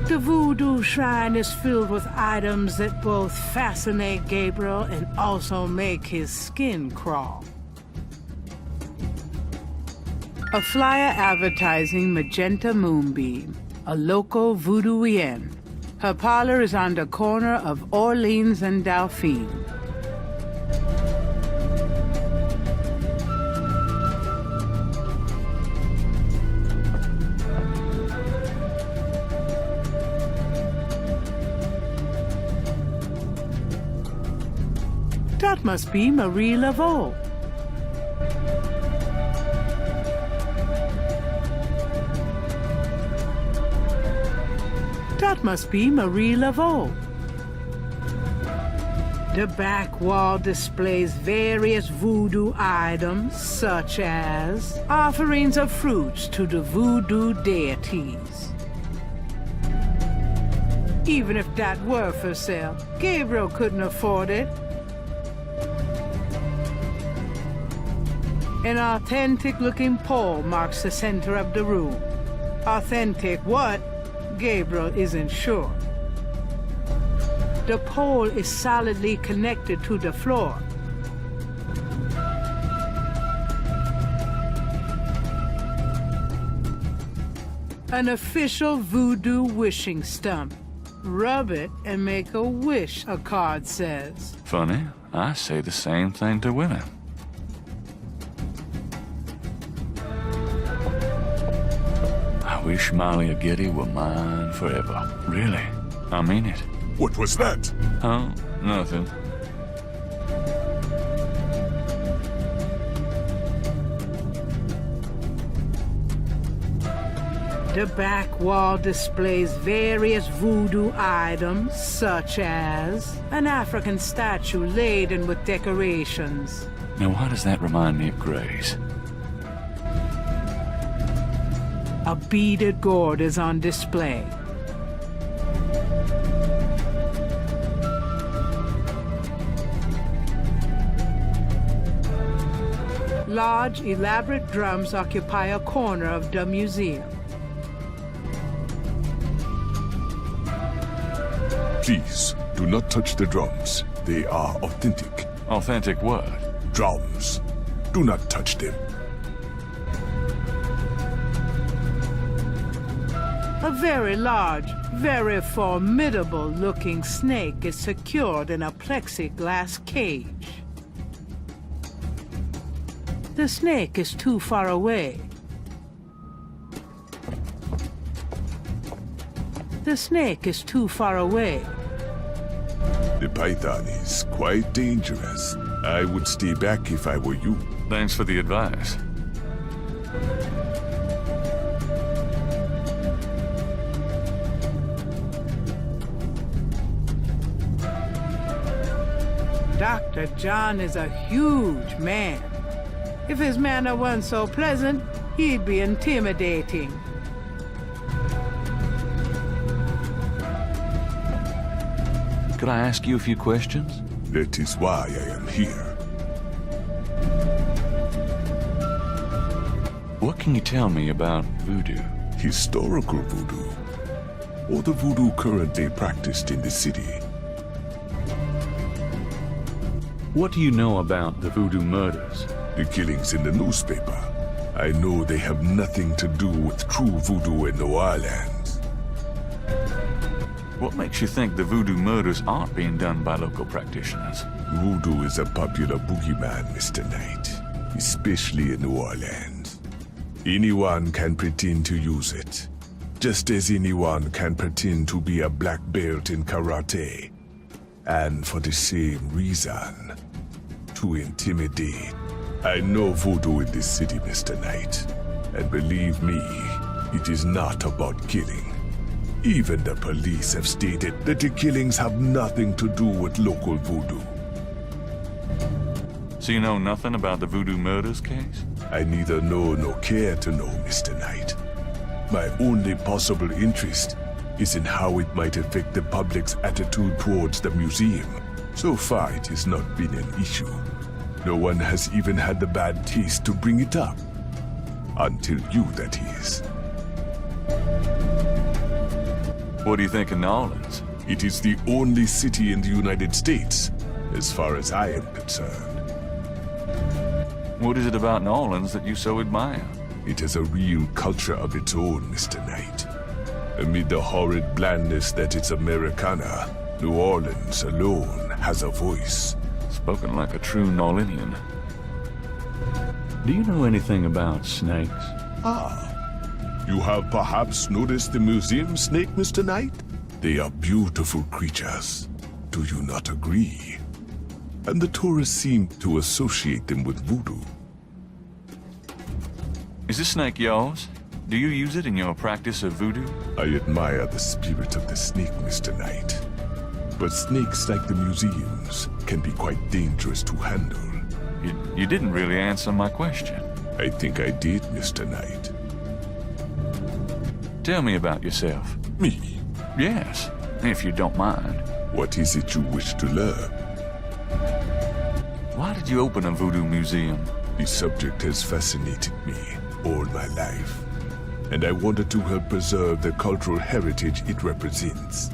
The Voodoo Shrine is filled with items that both fascinate Gabriel and also make his skin crawl. A flyer advertising Magenta Moonbeam, a local voodooian. Her parlor is on the corner of Orleans and Dauphine. That must be Marie Laveau. That must be Marie Laveau. The back wall displays various voodoo items, such as offerings of fruits to the voodoo deities. Even if that were for sale, Gabriel couldn't afford it. An authentic-looking pole marks the center of the room. Authentic what? Gabriel isn't sure. The pole is solidly connected to the floor. An official voodoo wishing stump. Rub it and make a wish, a card says. Funny, I say the same thing to women. I wish Malia Getty were mine forever. Really, I mean it. What was that? Oh, nothing. The back wall displays various voodoo items, such as an African statue laden with decorations. Now, why does that remind me of Grace? A beaded gourd is on display. Large, elaborate drums occupy a corner of the museum. Please, do not touch the drums. They are authentic. Authentic what? Drums. Do not touch them. A very large, very formidable-looking snake is secured in a plexiglass cage. The snake is too far away. The snake is too far away. The python is quite dangerous. I would stay back if I were you. Thanks for the advice. Dr. John is a huge man. If his manner weren't so pleasant, he'd be intimidating. Could I ask you a few questions? That is why I am here. What can you tell me about voodoo? Historical voodoo, or the voodoo currently practiced in the city. What do you know about the voodoo murders? The killings in the newspaper. I know they have nothing to do with true voodoo in New Orleans. What makes you think the voodoo murders aren't being done by local practitioners? Voodoo is a popular boogeyman, Mr. Knight, especially in New Orleans. Anyone can pretend to use it, just as anyone can pretend to be a black belt in karate. And for the same reason, to intimidate. I know voodoo in this city, Mr. Knight, and believe me, it is not about killing. Even the police have stated that the killings have nothing to do with local voodoo. So you know nothing about the voodoo murders case? I neither know nor care to know, Mr. Knight. My only possible interest is in how it might affect the public's attitude towards the museum. So far, it has not been an issue. No one has even had the bad taste to bring it up. Until you, that is. What do you think of New Orleans? It is the only city in the United States, as far as I am concerned. What is it about New Orleans that you so admire? It has a real culture of its own, Mr. Knight. Amid the horrid blandness that is Americana, New Orleans alone has a voice. Spoken like a true New Orleanian. Do you know anything about snakes? You have perhaps noticed the museum snake, Mr. Knight? They are beautiful creatures. Do you not agree? And the tourists seem to associate them with voodoo. Is this snake yours? Do you use it in your practice of voodoo? I admire the spirit of the snake, Mr. Knight. But snakes like the museums can be quite dangerous to handle. You didn't really answer my question. I think I did, Mr. Knight. Tell me about yourself. Me? Yes, if you don't mind. What is it you wish to learn? Why did you open a voodoo museum? The subject has fascinated me all my life. and I wanted to help preserve the cultural heritage it represents.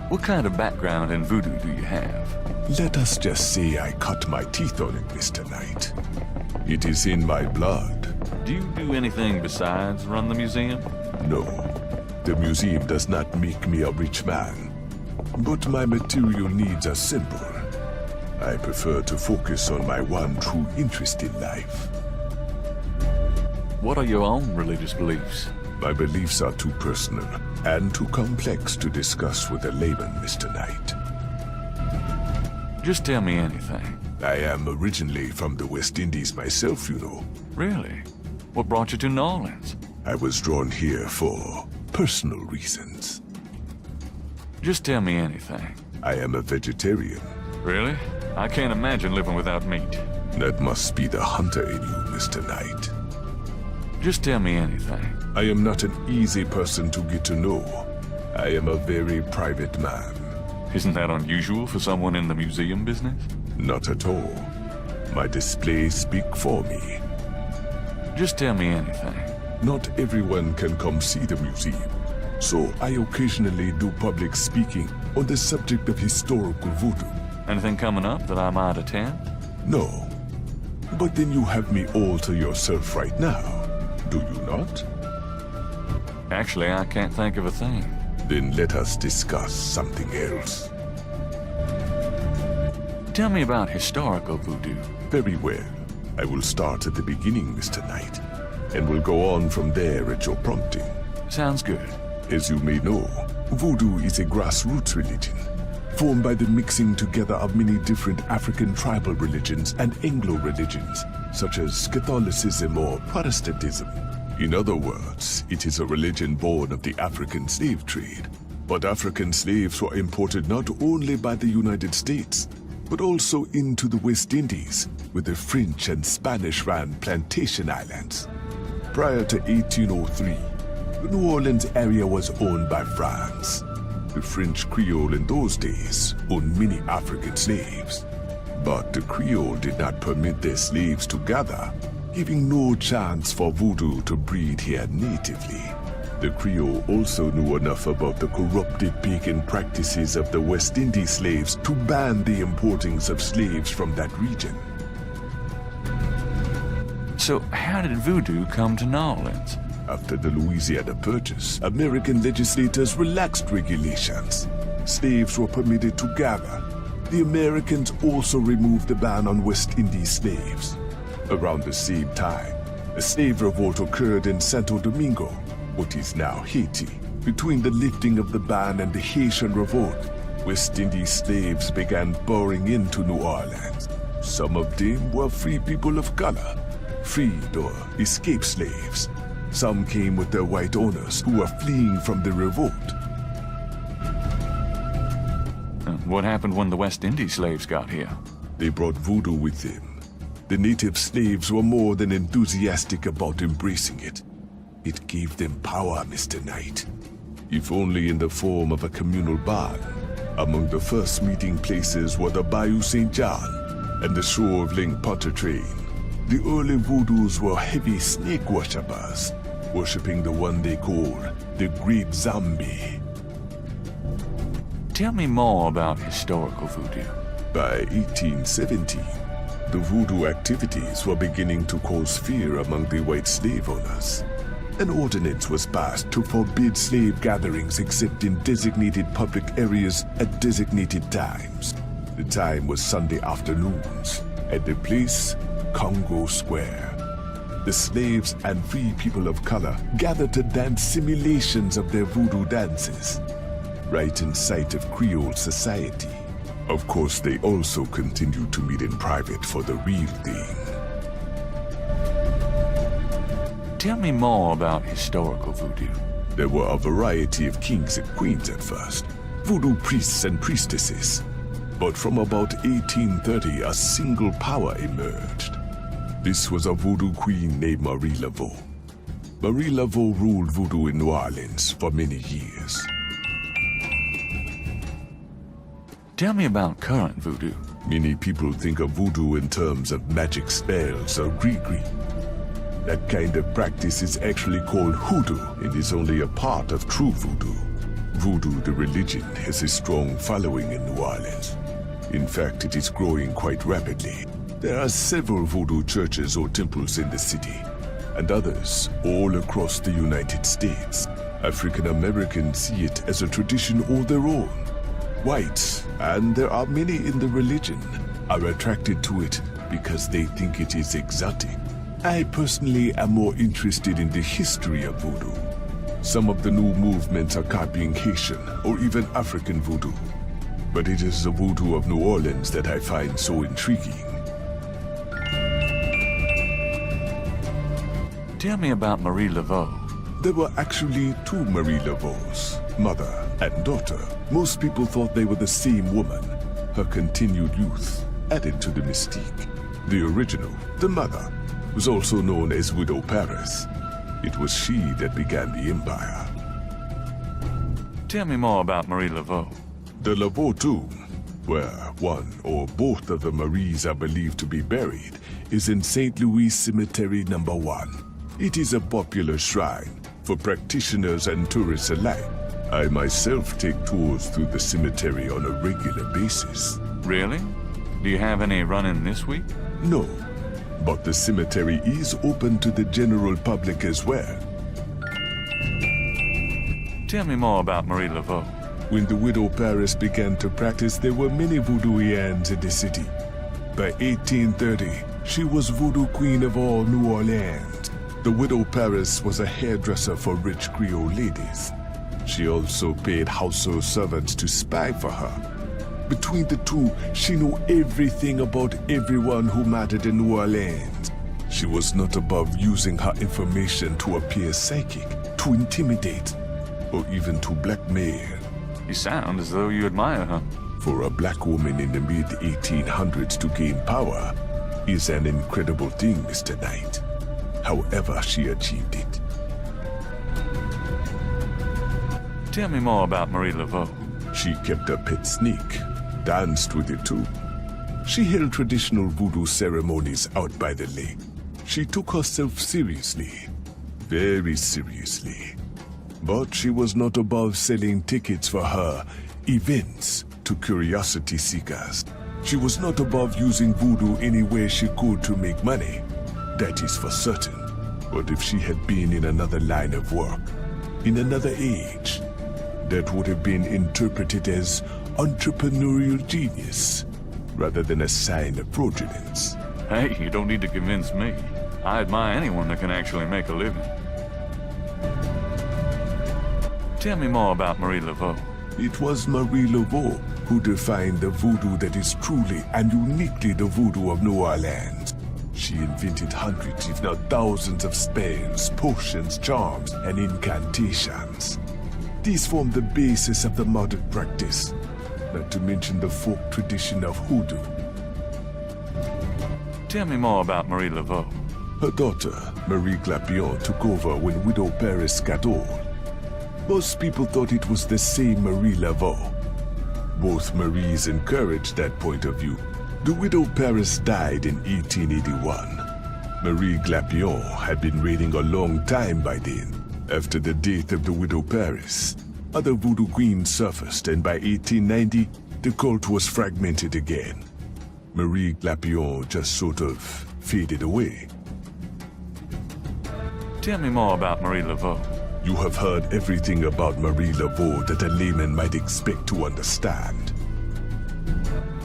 What kind of background in voodoo do you have? Let us just say I cut my teeth on it, Mr. Knight. It is in my blood. Do you do anything besides run the museum? No, the museum does not make me a rich man. But my material needs are simple. I prefer to focus on my one true interest in life. What are your own religious beliefs? My beliefs are too personal and too complex to discuss with a layman, Mr. Knight. Just tell me anything. I am originally from the West Indies myself, you know. Really? What brought you to New Orleans? I was drawn here for personal reasons. Just tell me anything. I am a vegetarian. Really? I can't imagine living without meat. That must be the hunter in you, Mr. Knight. Just tell me anything. I am not an easy person to get to know. I am a very private man. Isn't that unusual for someone in the museum business? Not at all. My displays speak for me. Just tell me anything. Not everyone can come see the museum, so I occasionally do public speaking on the subject of historical voodoo. Anything coming up that I might attend? No. But then you have me all to yourself right now, do you not? Actually, I can't think of a thing. Then let us discuss something else. Tell me about historical voodoo. Very well. I will start at the beginning, Mr. Knight, and will go on from there at your prompting. Sounds good. As you may know, voodoo is a grassroots religion, formed by the mixing together of many different African tribal religions and Anglo religions, such as Catholicism or Protestantism. In other words, it is a religion born of the African slave trade. But African slaves were imported not only by the United States, but also into the West Indies, where the French and Spanish ran plantation islands. Prior to 1803, the New Orleans area was owned by France. The French Creole in those days owned many African slaves. But the Creole did not permit their slaves to gather, giving no chance for voodoo to breed here natively. The Creole also knew enough about the corrupted pagan practices of the West Indies slaves to ban the importings of slaves from that region. So how did voodoo come to New Orleans? After the Louisiana Purchase, American legislators relaxed regulations. Slaves were permitted to gather. The Americans also removed the ban on West Indies slaves. Around the same time, a slave revolt occurred in Santo Domingo, what is now Haiti. Between the lifting of the ban and the Haitian Revolt, West Indies slaves began pouring into New Orleans. Some of them were free people of color, freed or escaped slaves. Some came with their white owners who were fleeing from the revolt. What happened when the West Indies slaves got here? They brought voodoo with them. The native slaves were more than enthusiastic about embracing it. It gave them power, Mr. Knight. If only in the form of a communal band. Among the first meeting places were the Bayou St. John and the shore of Lake Pontchartrain. The early voodoos were heavy snake worshippers, worshipping the one they called the Great Zombie. Tell me more about historical voodoo. By 1817, the voodoo activities were beginning to cause fear among the white slave owners. An ordinance was passed to forbid slave gatherings except in designated public areas at designated times. The time was Sunday afternoons, at the place Congo Square. The slaves and free people of color gathered to dance simulations of their voodoo dances, right in sight of Creole society. Of course, they also continued to meet in private for the real thing. Tell me more about historical voodoo. There were a variety of kings and queens at first, voodoo priests and priestesses. But from about 1830, a single power emerged. This was a voodoo queen named Marie Laveau. Marie Laveau ruled voodoo in New Orleans for many years. Tell me about current voodoo. Many people think of voodoo in terms of magic spells or gree-gree. That kind of practice is actually called hoodoo and is only a part of true voodoo. Voodoo, the religion, has a strong following in New Orleans. In fact, it is growing quite rapidly. There are several voodoo churches or temples in the city, and others all across the United States. African Americans see it as a tradition all their own. Whites, and there are many in the religion, are attracted to it because they think it is exotic. I personally am more interested in the history of voodoo. Some of the new movements are copying Haitian or even African voodoo. But it is the voodoo of New Orleans that I find so intriguing. Tell me about Marie Laveau. There were actually two Marie Laveaus, mother and daughter. Most people thought they were the same woman. Her continued youth added to the mystique. The original, the mother, was also known as Widow Paris. It was she that began the empire. Tell me more about Marie Laveau. The Laveau tomb, where one or both of the Maries are believed to be buried, is in St. Louis Cemetery No. 1. It is a popular shrine for practitioners and tourists alike. I myself take tours through the cemetery on a regular basis. Really? Do you have any run-in this week? No, but the cemetery is open to the general public as well. Tell me more about Marie Laveau. When the Widow Paris began to practice, there were many voodooians in the city. By 1830, she was voodoo queen of all New Orleans. The Widow Paris was a hairdresser for rich Creole ladies. She also paid household servants to spy for her. Between the two, she knew everything about everyone who mattered in New Orleans. She was not above using her information to appear psychic, to intimidate, or even to blackmail. You sound as though you admire her. For a black woman in the mid-1800s to gain power is an incredible thing, Mr. Knight. However she achieved it. Tell me more about Marie Laveau. She kept a pet snake, danced with it too. She held traditional voodoo ceremonies out by the lake. She took herself seriously, very seriously. But she was not above selling tickets for her events to curiosity seekers. She was not above using voodoo any way she could to make money. That is for certain. But if she had been in another line of work, in another age, that would have been interpreted as entrepreneurial genius, rather than a sign of fraudulence. Hey, you don't need to convince me. I admire anyone that can actually make a living. Tell me more about Marie Laveau. It was Marie Laveau who defined the voodoo that is truly and uniquely the voodoo of New Orleans. She invented hundreds, if not thousands, of spells, potions, charms, and incantations. These form the basis of the modern practice, not to mention the folk tradition of hoodoo. Tell me more about Marie Laveau. Her daughter, Marie Glapion, took over when Widow Paris got old. Most people thought it was the same Marie Laveau. Both Maries encouraged that point of view. The Widow Paris died in 1881. Marie Glapion had been reigning a long time by then. After the death of the Widow Paris, other voodoo queens surfaced, and by 1890, the cult was fragmented again. Marie Glapion just sort of faded away. Tell me more about Marie Laveau. You have heard everything about Marie Laveau that a layman might expect to understand.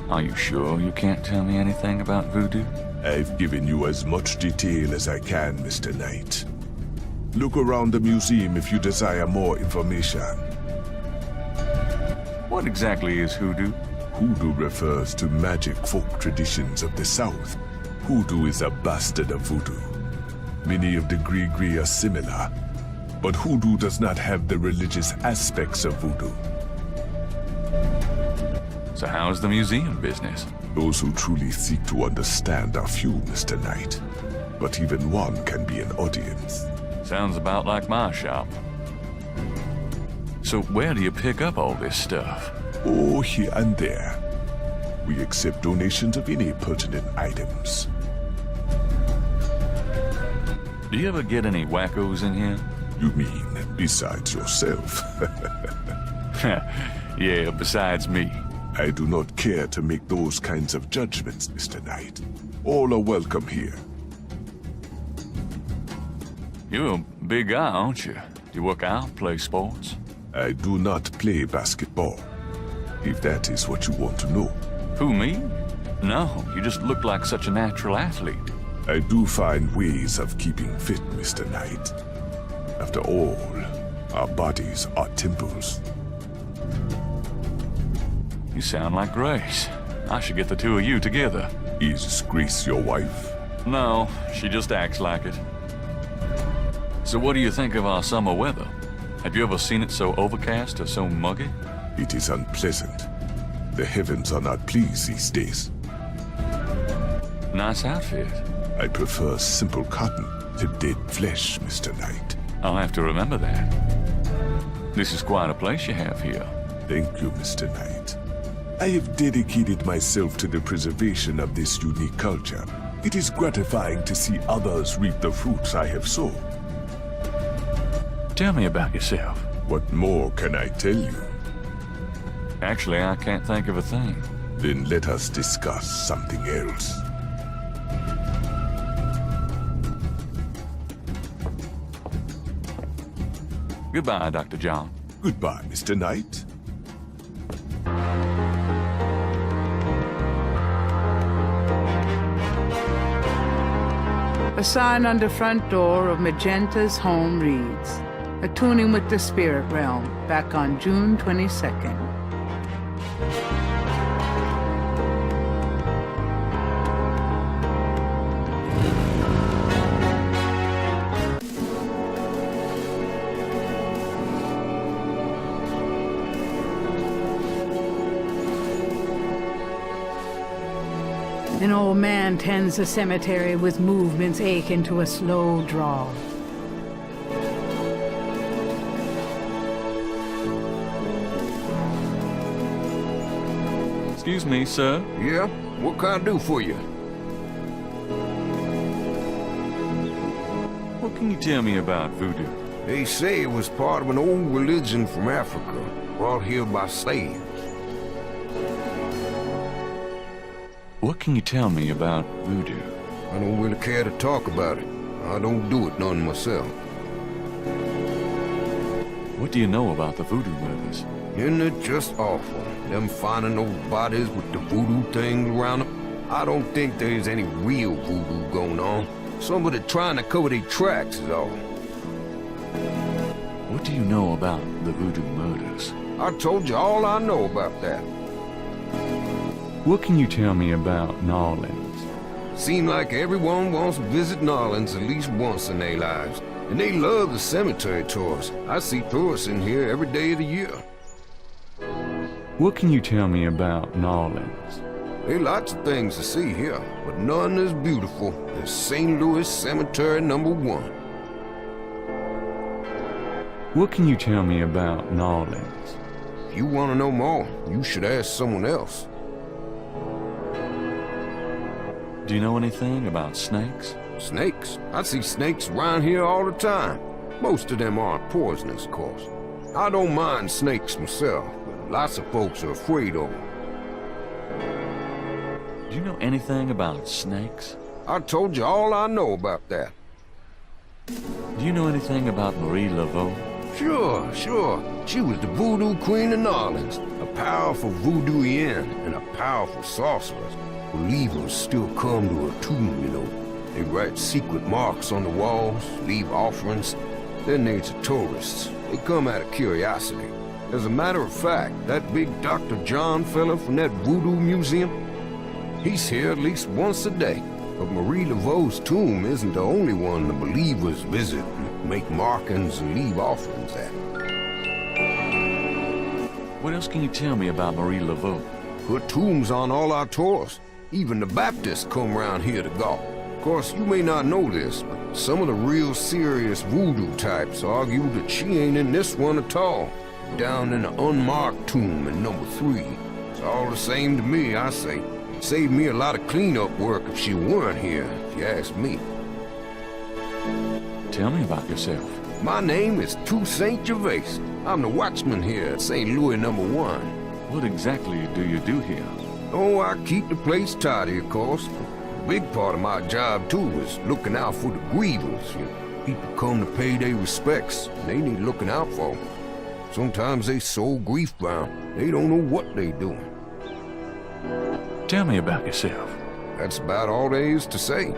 Are you sure you can't tell me anything about voodoo? I've given you as much detail as I can, Mr. Knight. Look around the museum if you desire more information. What exactly is hoodoo? Hoodoo refers to magic folk traditions of the South. Hoodoo is a bastard of voodoo. Many of the Gris-Gris are similar, but hoodoo does not have the religious aspects of voodoo. So how's the museum business? Those who truly seek to understand are few, Mr. Knight. But even one can be an audience. Sounds about like my shop. So where do you pick up all this stuff? Oh, here and there. We accept donations of any pertinent items. Do you ever get any wackos in here? You mean besides yourself? Yeah, besides me. I do not care to make those kinds of judgments, Mr. Knight. All are welcome here. You're a big guy, aren't you? You work out, play sports? I do not play basketball, if that is what you want to know. Who, me? No, you just look like such a natural athlete. I do find ways of keeping fit, Mr. Knight. After all, our bodies are temples. You sound like Grace. I should get the two of you together. Is Grace your wife? No, she just acts like it. So what do you think of our summer weather? Have you ever seen it so overcast or so muggy? It is unpleasant. The heavens are not pleased these days. Nice outfit. I prefer simple cotton to dead flesh, Mr. Knight. I'll have to remember that. This is quite a place you have here. Thank you, Mr. Knight. I have dedicated myself to the preservation of this unique culture. It is gratifying to see others reap the fruits I have sown. Tell me about yourself. What more can I tell you? Actually, I can't think of a thing. Then let us discuss something else. Goodbye, Dr. John. Goodbye, Mr. Knight. A sign on the front door of Magenta's home reads, Attuning with the Spirit Realm, back on June 22nd. An old man tends the cemetery with movements akin to a slow drawl. Excuse me, sir. Yeah? What can I do for you? What can you tell me about voodoo? They say it was part of an old religion from Africa, brought here by slaves. What can you tell me about voodoo? I don't really care to talk about it. I don't do it none myself. What do you know about the voodoo murders? Isn't it just awful? Them finding those bodies with the voodoo things around them. I don't think there's any real voodoo going on. Somebody trying to cover their tracks is all. What do you know about the voodoo murders? I told you all I know about that. What can you tell me about New Orleans? Seems like everyone wants to visit New Orleans at least once in their lives. And they love the cemetery tours. I see tourists in here every day of the year. What can you tell me about New Orleans? There are lots of things to see here, but none as beautiful as St. Louis Cemetery number 1. What can you tell me about New Orleans? If you want to know more, you should ask someone else. Do you know anything about snakes? Snakes? I see snakes around here all the time. Most of them aren't poisonous, of course. I don't mind snakes myself, but lots of folks are afraid of them. Do you know anything about snakes? I told you all I know about that. Do you know anything about Marie Laveau? Sure. She was the voodoo queen of New Orleans, a powerful voodooian and a powerful sorceress. Believers still come to her tomb, you know. They write secret marks on the walls, leave offerings. Then there's the tourists. They come out of curiosity. As a matter of fact, that big Dr. John fella from that voodoo museum, he's here at least once a day. But Marie Laveau's tomb isn't the only one the believers visit and make markings and leave offerings at. What else can you tell me about Marie Laveau? Her tomb's on all our tours. Even the Baptists come around here to gawk. Of course, you may not know this, but some of the real serious voodoo types argue that she ain't in this one at all. Down in the unmarked tomb in number 3. It's all the same to me, I say. It'd save me a lot of cleanup work if she weren't here, if you ask me. Tell me about yourself. My name is Toussaint Gervais. I'm the watchman here at St. Louis No. 1. What exactly do you do here? Oh, I keep the place tidy, of course. A big part of my job, too, is looking out for the grievers. People come to pay their respects, and they need looking out for. Sometimes they so grief-bound, they don't know what they doing. Tell me about yourself. That's about all there is to say.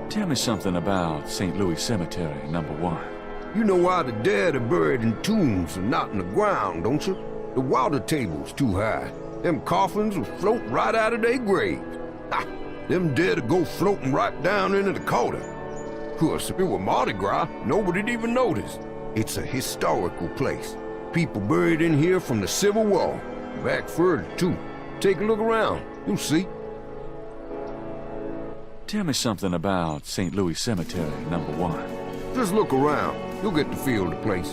Tell me something about St. Louis Cemetery, No. 1. You know why the dead are buried in tombs and not in the ground, don't you? The water table's too high. Them coffins will float right out of their graves. Ha! Them dead will go floating right down into the Dakota. Of course, if it were Mardi Gras, nobody'd even notice. It's a historical place. People buried in here from the Civil War. Back further, too. Take a look around. You'll see. Tell me something about St. Louis Cemetery, No. 1. Just look around. You'll get the feel of the place.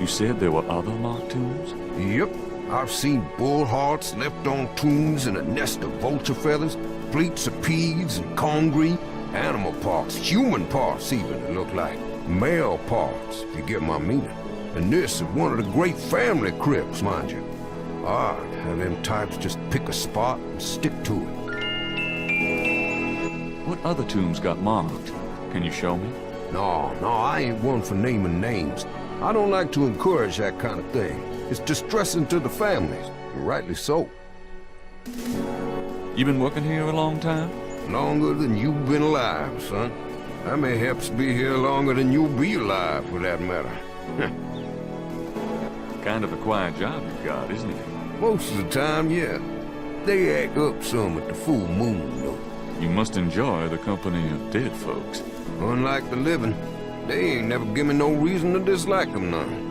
You said there were other mock tombs? Yep. I've seen bull hearts left on tombs and a nest of vulture feathers, plates of peas and corn green, animal parts, human parts even, it look like. Male parts, if you get my meaning. And this is one of the great family crypts, mind you. Odd how them types just pick a spot and stick to it. What other tombs got marked? Can you show me? No, I ain't one for naming names. I don't like to encourage that kind of thing. It's distressing to the families, and rightly so. You been working here a long time? Longer than you've been alive, son. I may perhaps be here longer than you'll be alive, for that matter. Kind of a quiet job you've got, isn't it? Most of the time, yeah. They act up some at the full moon, though. You must enjoy the company of dead folks. Unlike the living, they ain't never given me no reason to dislike them none.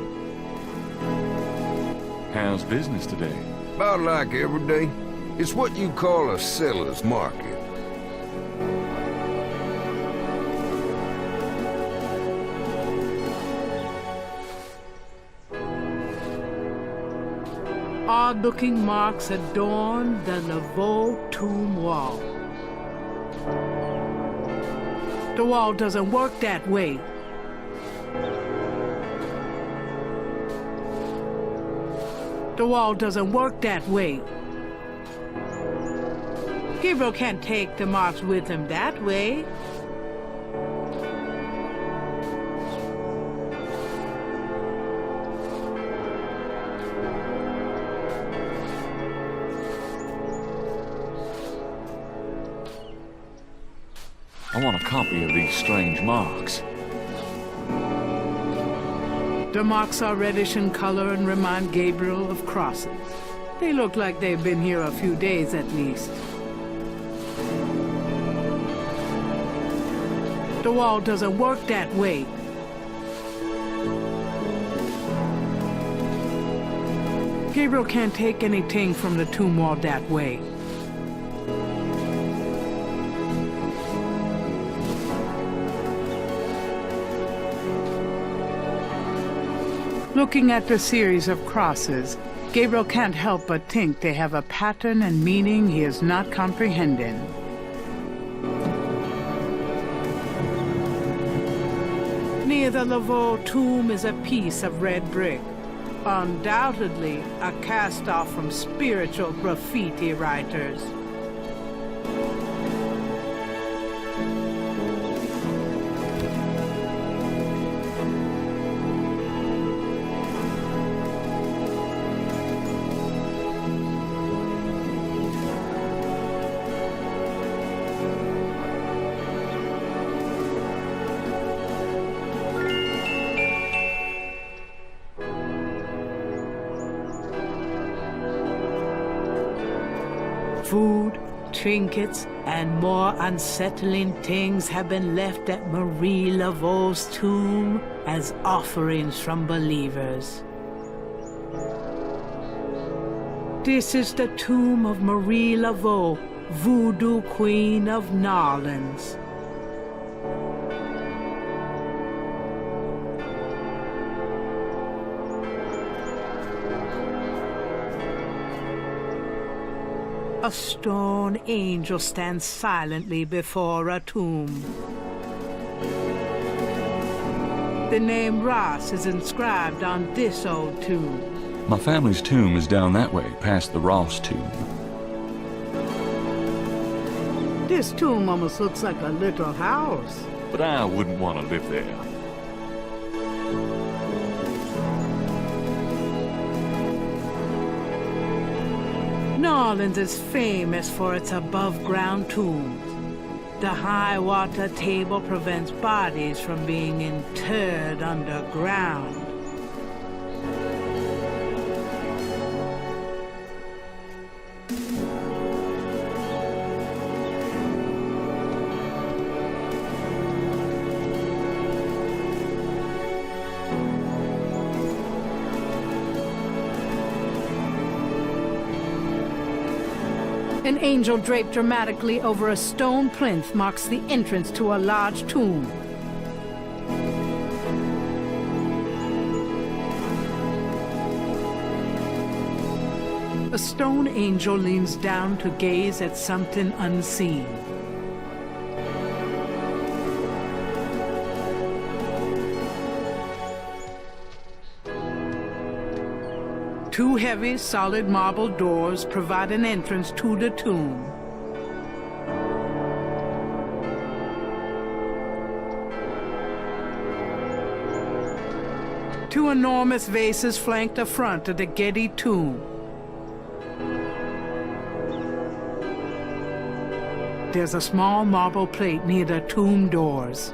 How's business today? About like every day. It's what you call a seller's market. Odd-looking marks adorn the Laveau tomb wall. The wall doesn't work that way. The wall doesn't work that way. Gabriel can't take the marks with him that way. I want a copy of these strange marks. The marks are reddish in color and remind Gabriel of crosses. They look like they've been here a few days at least. The wall doesn't work that way. Gabriel can't take anything from the tomb wall that way. Looking at the series of crosses, Gabriel can't help but think they have a pattern and meaning he is not comprehending. Near the Laveau tomb is a piece of red brick, undoubtedly a cast-off from spiritual graffiti writers. Food, trinkets, and more unsettling things have been left at Marie Laveau's tomb as offerings from believers. This is the tomb of Marie Laveau, Voodoo Queen of Narlands. A stone angel stands silently before a tomb. the name Ross is inscribed on this old tomb. My family's tomb is down that way, past the Ross tomb. This tomb almost looks like a little house. But I wouldn't want to live there. New Orleans is famous for its above-ground tombs. The high water table prevents bodies from being interred underground. An angel draped dramatically over a stone plinth marks the entrance to a large tomb. A stone angel leans down to gaze at something unseen. Two heavy, solid marble doors provide an entrance to the tomb. Two enormous vases flank the front of the Getty tomb. There's a small marble plate near the tomb doors.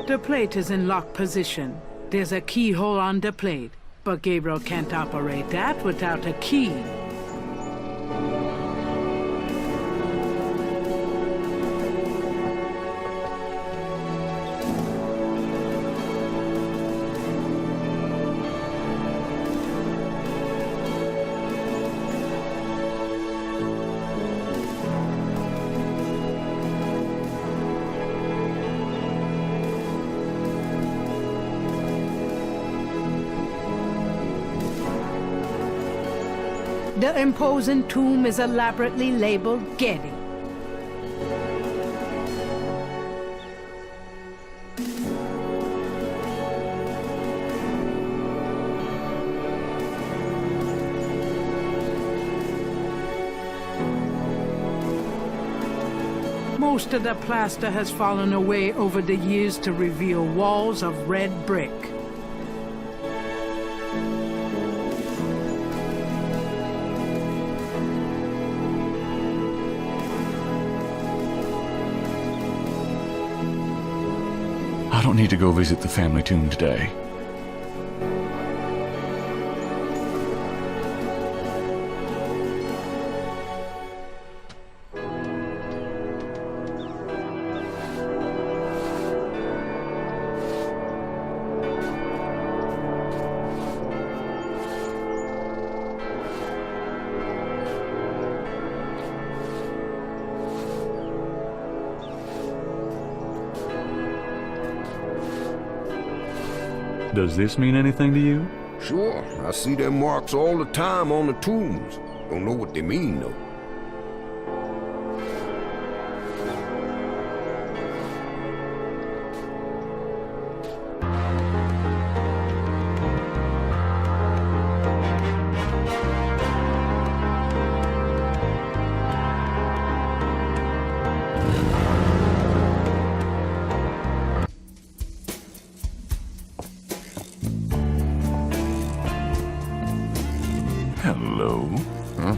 The plate is in lock position. There's a keyhole on the plate, but Gabriel can't operate that without a key. The imposing tomb is elaborately labeled Getty. Most of the plaster has fallen away over the years to reveal walls of red brick. I don't need to go visit the family tomb today. Does this mean anything to you? Sure, I see them marks all the time on the tombs. Don't know what they mean, though. Hello? Huh?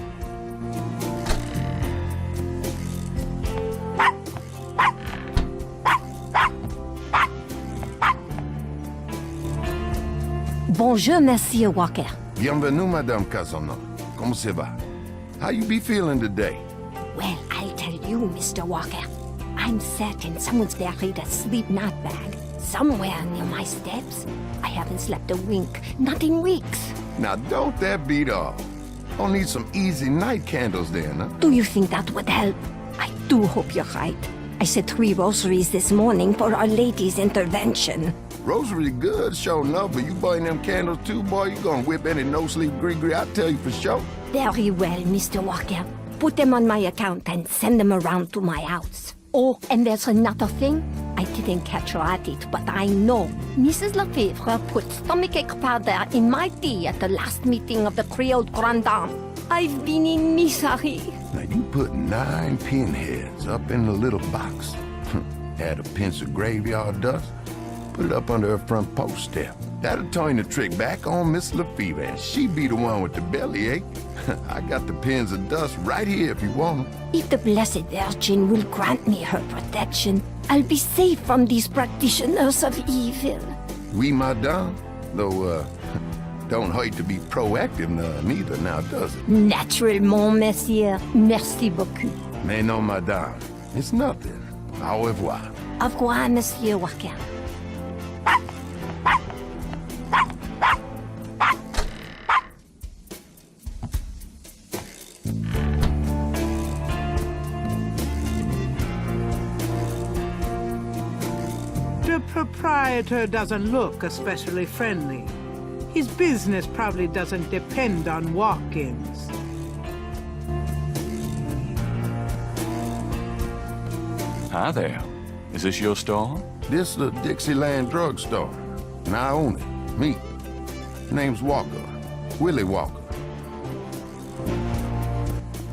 Bonjour, Monsieur Walker. Bienvenue, Madame Casanova. Comment ça va? How you be feeling today? Well, I'll tell you, Mr. Walker. I'm certain someone's buried a sleep knot bag somewhere near my steps. I haven't slept a wink, not in weeks. Now, don't that beat all? I'll need some easy night candles then, huh? Do you think that would help? I do hope you're right. I said 3 rosaries this morning for Our Lady's intervention. Rosary good, sure enough, but you burn them candles too, boy, you gonna whip any no-sleep gree-gree, I tell you for sure. Very well, Mr. Walker. Put them on my account and send them around to my house. Oh, and there's another thing. I didn't catch her at it, but I know Mrs. Lefebvre put stomachache powder in my tea at the last meeting of the Creole Grand Dame. I've been in misery. Now you put 9 pinheads up in the little box. Add a pinch of graveyard dust, put it up under her front post step. That'll turn the trick back on Miss Lefebvre, and she be the one with the bellyache. I got the pins of dust right here if you want them. If the Blessed Virgin will grant me her protection, I'll be safe from these practitioners of evil. Oui, madame. Though, don't hurt to be proactive neither now, does it? Naturellement, monsieur. Merci beaucoup. Mais non, madame. It's nothing. Au revoir. Au revoir, Monsieur Walker. The proprietor doesn't look especially friendly. His business probably doesn't depend on walk-ins. Hi there. Is this your store? This the Dixieland drugstore. And I own it. Me. Name's Walker. Willie Walker.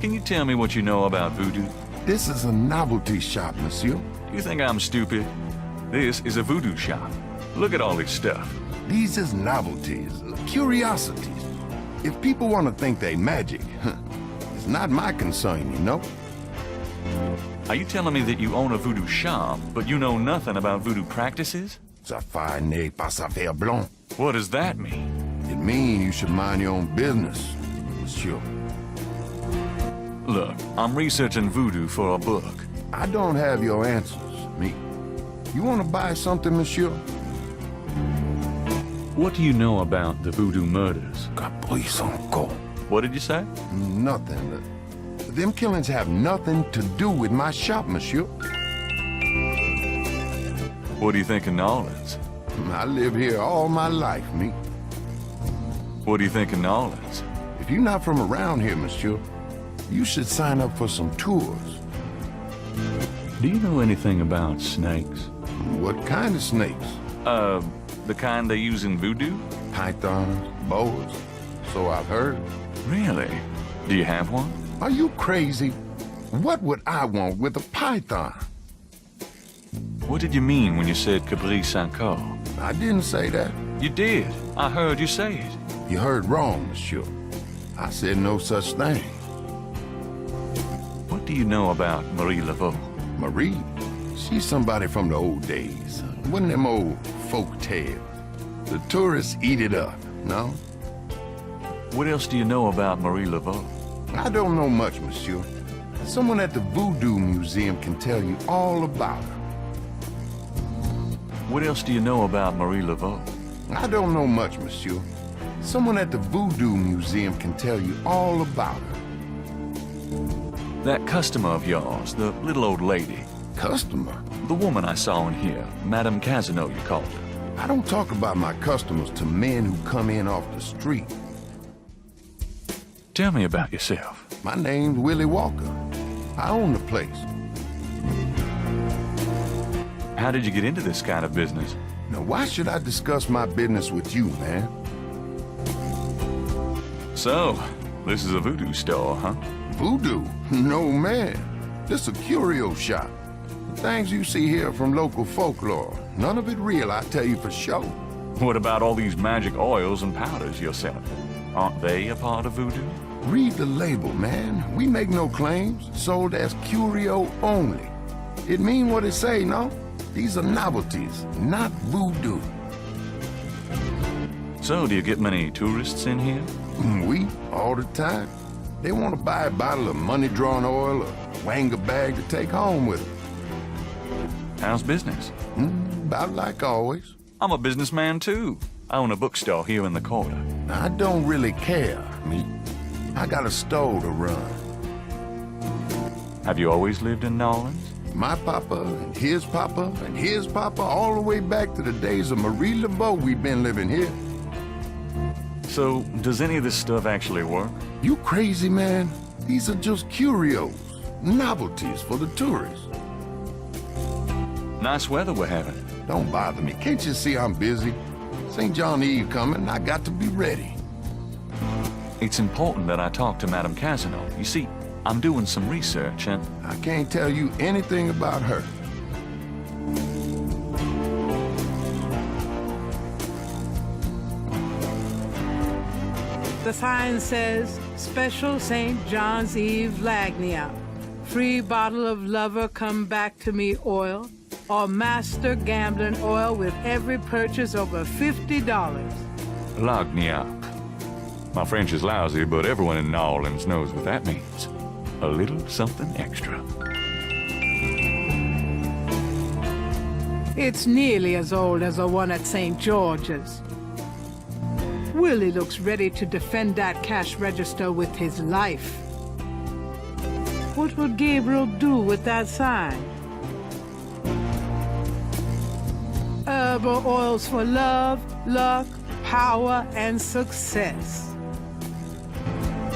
Can you tell me what you know about voodoo? This is a novelty shop, monsieur. Do you think I'm stupid? This is a voodoo shop. Look at all this stuff. These is novelties, curiosities. If people want to think they magic, it's not my concern, you know? Are you telling me that you own a voodoo shop, but you know nothing about voodoo practices? Ça n'est pas affaire blanc. What does that mean? It means you should mind your own business, monsieur. Look, I'm researching voodoo for a book. I don't have your answers, me. You want to buy something, monsieur? What do you know about the voodoo murders? Caprice encore. What did you say? Nothing. Them killings have nothing to do with my shop, monsieur. What do you think of Nolans? I live here all my life, me. What do you think of Nolans? If you're not from around here, monsieur, you should sign up for some tours. Do you know anything about snakes? What kind of snakes? The kind they use in voodoo? Pythons, boas, so I've heard. Really? Do you have one? Are you crazy? What would I want with a python? What did you mean when you said caprice encore? I didn't say that. You did. I heard you say it. You heard wrong, monsieur. I said no such thing. What do you know about Marie Laveau? Marie? She's somebody from the old days. One of them old folk tales. The tourists eat it up, no? What else do you know about Marie Laveau? I don't know much, monsieur. Someone at the Voodoo Museum can tell you all about her. What else do you know about Marie Laveau? I don't know much, monsieur. Someone at the Voodoo Museum can tell you all about her. That customer of yours, the little old lady. Customer? The woman I saw in here, Madame Casino, you called her. I don't talk about my customers to men who come in off the street. Tell me about yourself. My name's Willie Walker. I own the place. How did you get into this kind of business? Now, why should I discuss my business with you, man? So, this is a voodoo store, huh? Voodoo? No, man. This is a curio shop. The things you see here are from local folklore. None of it real, I tell you for sure. What about all these magic oils and powders you're selling? Aren't they a part of voodoo? Read the label, man. We make no claims. Sold as curio only. It mean what it say, no? These are novelties, not voodoo. So, do you get many tourists in here? We, all the time. They want to buy a bottle of money-drawn oil or wang a bag to take home with them. How's business? About like always. I'm a businessman, too. I own a bookstore here in the quarter. I don't really care, me. I got a store to run. Have you always lived in Nolans? My papa, and his papa, and his papa, all the way back to the days of Marie Laveau we've been living here. So, does any of this stuff actually work? You crazy, man? These are just curios, novelties for the tourists. Nice weather we're having. Don't bother me. Can't you see I'm busy? St. John Eve coming, I got to be ready. It's important that I talk to Madame Casino. You see, I'm doing some research and... I can't tell you anything about her. The sign says, Special St. John's Eve Lagnia. Free bottle of lover come back to me oil, or master gambling oil with every purchase over $50. Lagniappe. My French is lousy, but everyone in New Orleans knows what that means. A little something extra. It's nearly as old as the one at St. George's. Willie looks ready to defend that cash register with his life. What would Gabriel do with that sign? Herbal oils for love, luck, power, and success.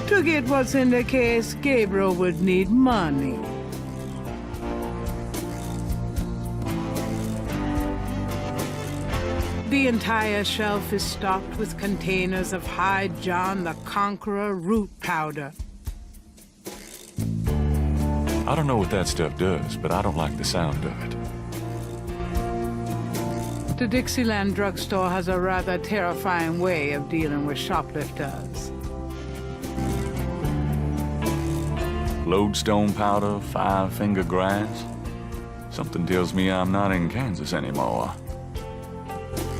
To get what's in the case, Gabriel would need money. The entire shelf is stocked with containers of High John the Conqueror root powder. I don't know what that stuff does, but I don't like the sound of it. The Dixieland drugstore has a rather terrifying way of dealing with shoplifters. Lodestone powder, five-finger grass. Something tells me I'm not in Kansas anymore.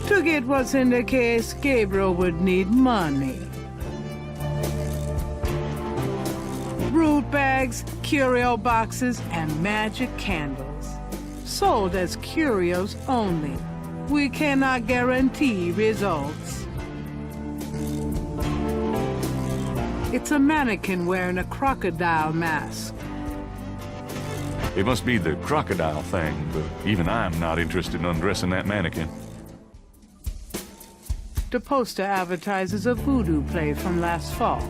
To get what's in the case, Gabriel would need money. Root bags, curio boxes, and magic candles. Sold as curios only. We cannot guarantee results. It's a mannequin wearing a crocodile mask. It must be the crocodile thing, but even I'm not interested in undressing that mannequin. The poster advertises a voodoo play from last fall.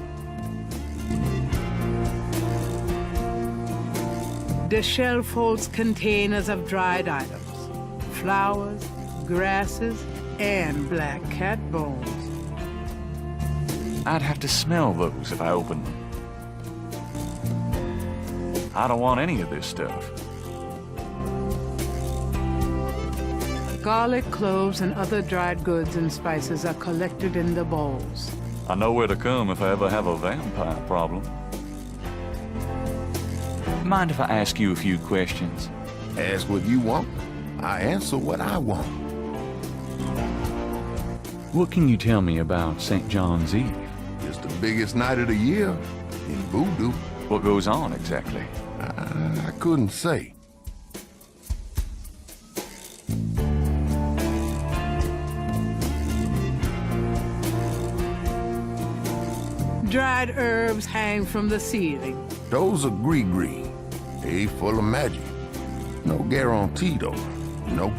The shelf holds containers of dried items, flowers, grasses, and black cat bones. I'd have to smell those if I opened them. I don't want any of this stuff. Garlic, cloves, and other dried goods and spices are collected in the bowls. I know where to come if I ever have a vampire problem. Mind if I ask you a few questions? Ask what you want. I answer what I want. What can you tell me about St. John's Eve? It's the biggest night of the year in voodoo. What goes on exactly? I couldn't say. Dried herbs hang from the ceiling. Those are gree-gree. They full of magic. No guarantee, though, you know?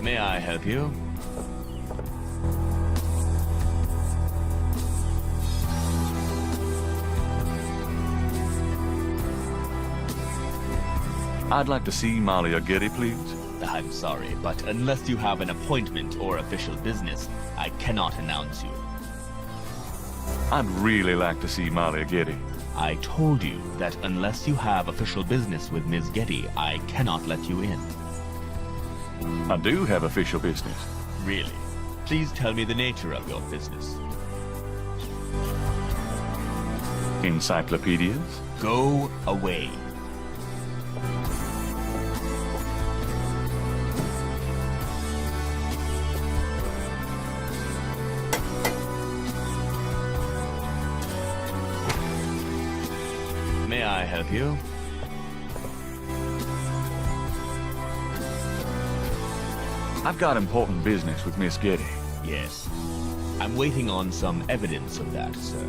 May I help you? I'd like to see Malia Getty, please. I'm sorry, but unless you have an appointment or official business, I cannot announce you. I'd really like to see Molly Getty. I told you that unless you have official business with Ms. Getty, I cannot let you in. I do have official business. Really? Please tell me the nature of your business. Encyclopedias? Go away. May I help you? I've got important business with Miss Getty. Yes. I'm waiting on some evidence of that, sir.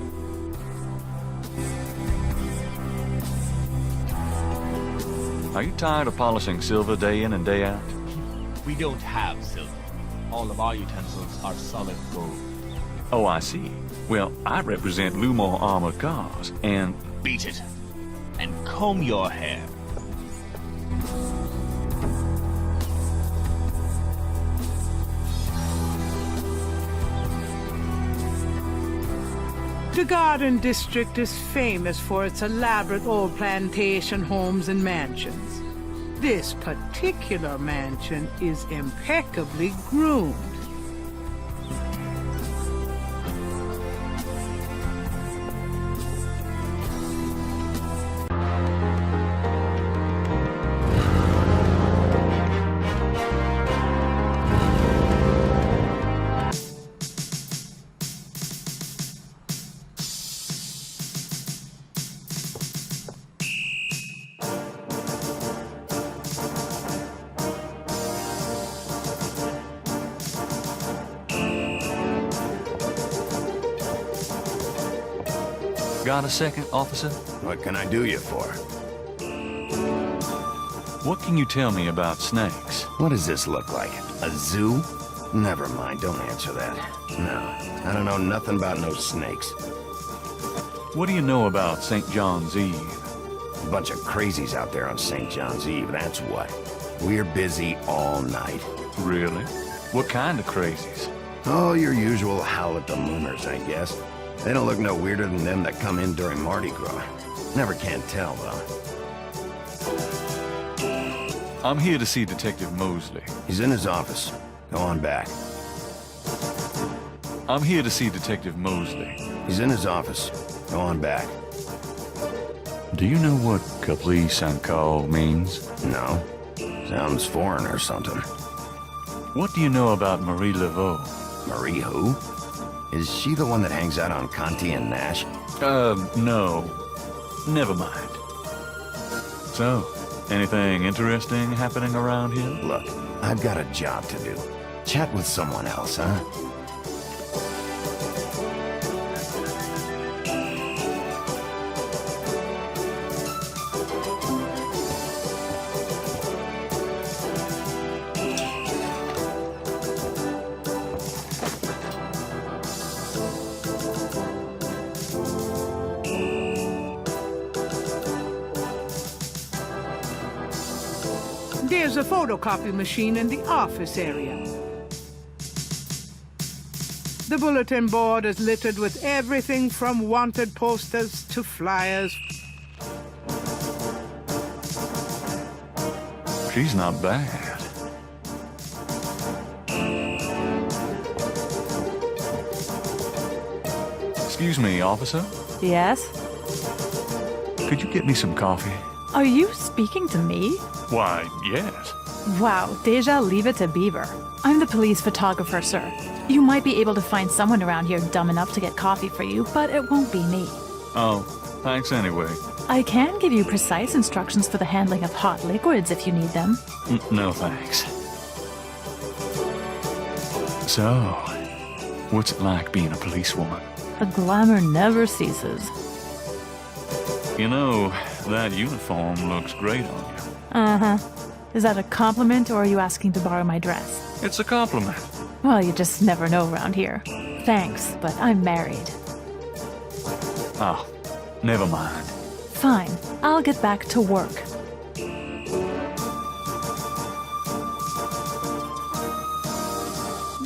Are you tired of polishing silver day in and day out? We don't have silver. All of our utensils are solid gold. Oh, I see. Well, I represent Lumor Armored Cars, and... Beat it. And comb your hair. The Garden District is famous for its elaborate old plantation homes and mansions. This particular mansion is impeccably groomed. Got a second, officer? What can I do you for? What can you tell me about snakes? What does this look like? A zoo? Never mind, don't answer that. No, I don't know nothing about no snakes. What do you know about St. John's Eve? A bunch of crazies out there on St. John's Eve, that's what. We're busy all night. Really? What kind of crazies? Oh, your usual howl at the mooners, I guess. They don't look no weirder than them that come in during Mardi Gras. Never can tell, though. I'm here to see Detective Mosley. He's in his office. Go on back. I'm here to see Detective Mosley. He's in his office. Go on back. Do you know what caprice and call means? No. Sounds foreign or something. What do you know about Marie Laveau? Marie who? Is she the one that hangs out on Conti and Nash? No. Never mind. So, anything interesting happening around here? Look, I've got a job to do. Chat with someone else, huh? There's a photocopy machine in the office area. The bulletin board is littered with everything from wanted posters to flyers. She's not bad. Excuse me, officer? Yes? Could you get me some coffee? Are you speaking to me? Why, yes. Wow, Deja leave it to Beaver. I'm the police photographer, sir. You might be able to find someone around here dumb enough to get coffee for you, but it won't be me. Oh, thanks anyway. I can give you precise instructions for the handling of hot liquids if you need them. No thanks. So, what's it like being a policewoman? The glamour never ceases. You know, that uniform looks great on you. Uh-huh. Is that a compliment, or are you asking to borrow my dress? It's a compliment. Well, you just never know around here. Thanks, but I'm married. Oh, never mind. Fine. I'll get back to work.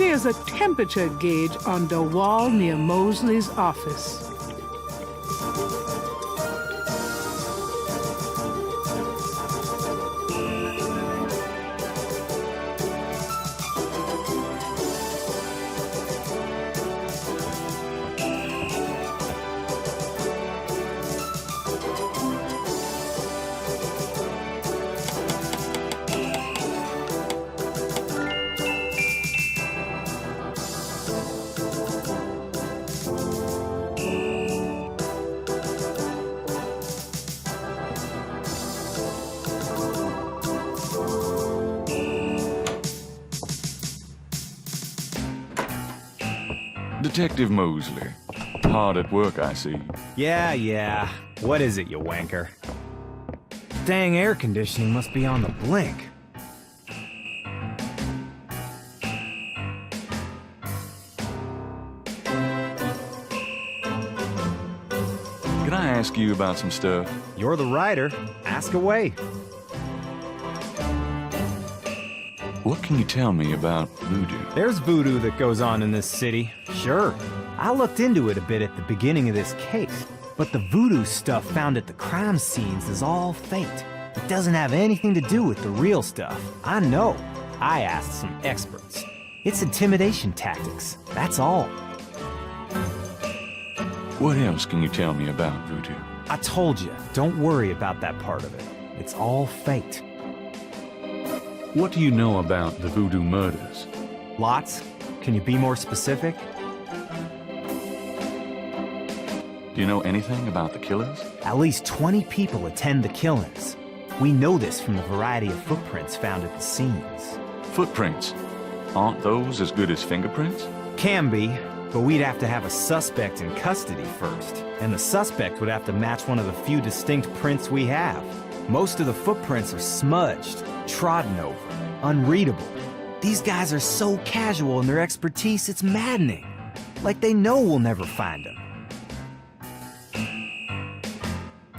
There's a temperature gauge on the wall near Mosley's office. Detective Mosley. Hard at work, I see. Yeah. What is it, you wanker? Dang air conditioning must be on the blink. Can I ask you about some stuff? You're the writer. Ask away. What can you tell me about voodoo? There's voodoo that goes on in this city, sure. I looked into it a bit at the beginning of this case, but the voodoo stuff found at the crime scenes is all fake. It doesn't have anything to do with the real stuff. I know. I asked some experts. It's intimidation tactics, that's all. What else can you tell me about voodoo? I told you, don't worry about that part of it. It's all faked. What do you know about the voodoo murders? Lots. Can you be more specific? Do you know anything about the killers? At least 20 people attend the killings. We know this from the variety of footprints found at the scenes. Footprints? Aren't those as good as fingerprints? Can be, but we'd have to have a suspect in custody first. And the suspect would have to match one of the few distinct prints we have. Most of the footprints are smudged, trodden over, unreadable. These guys are so casual in their expertise, it's maddening. Like they know we'll never find them.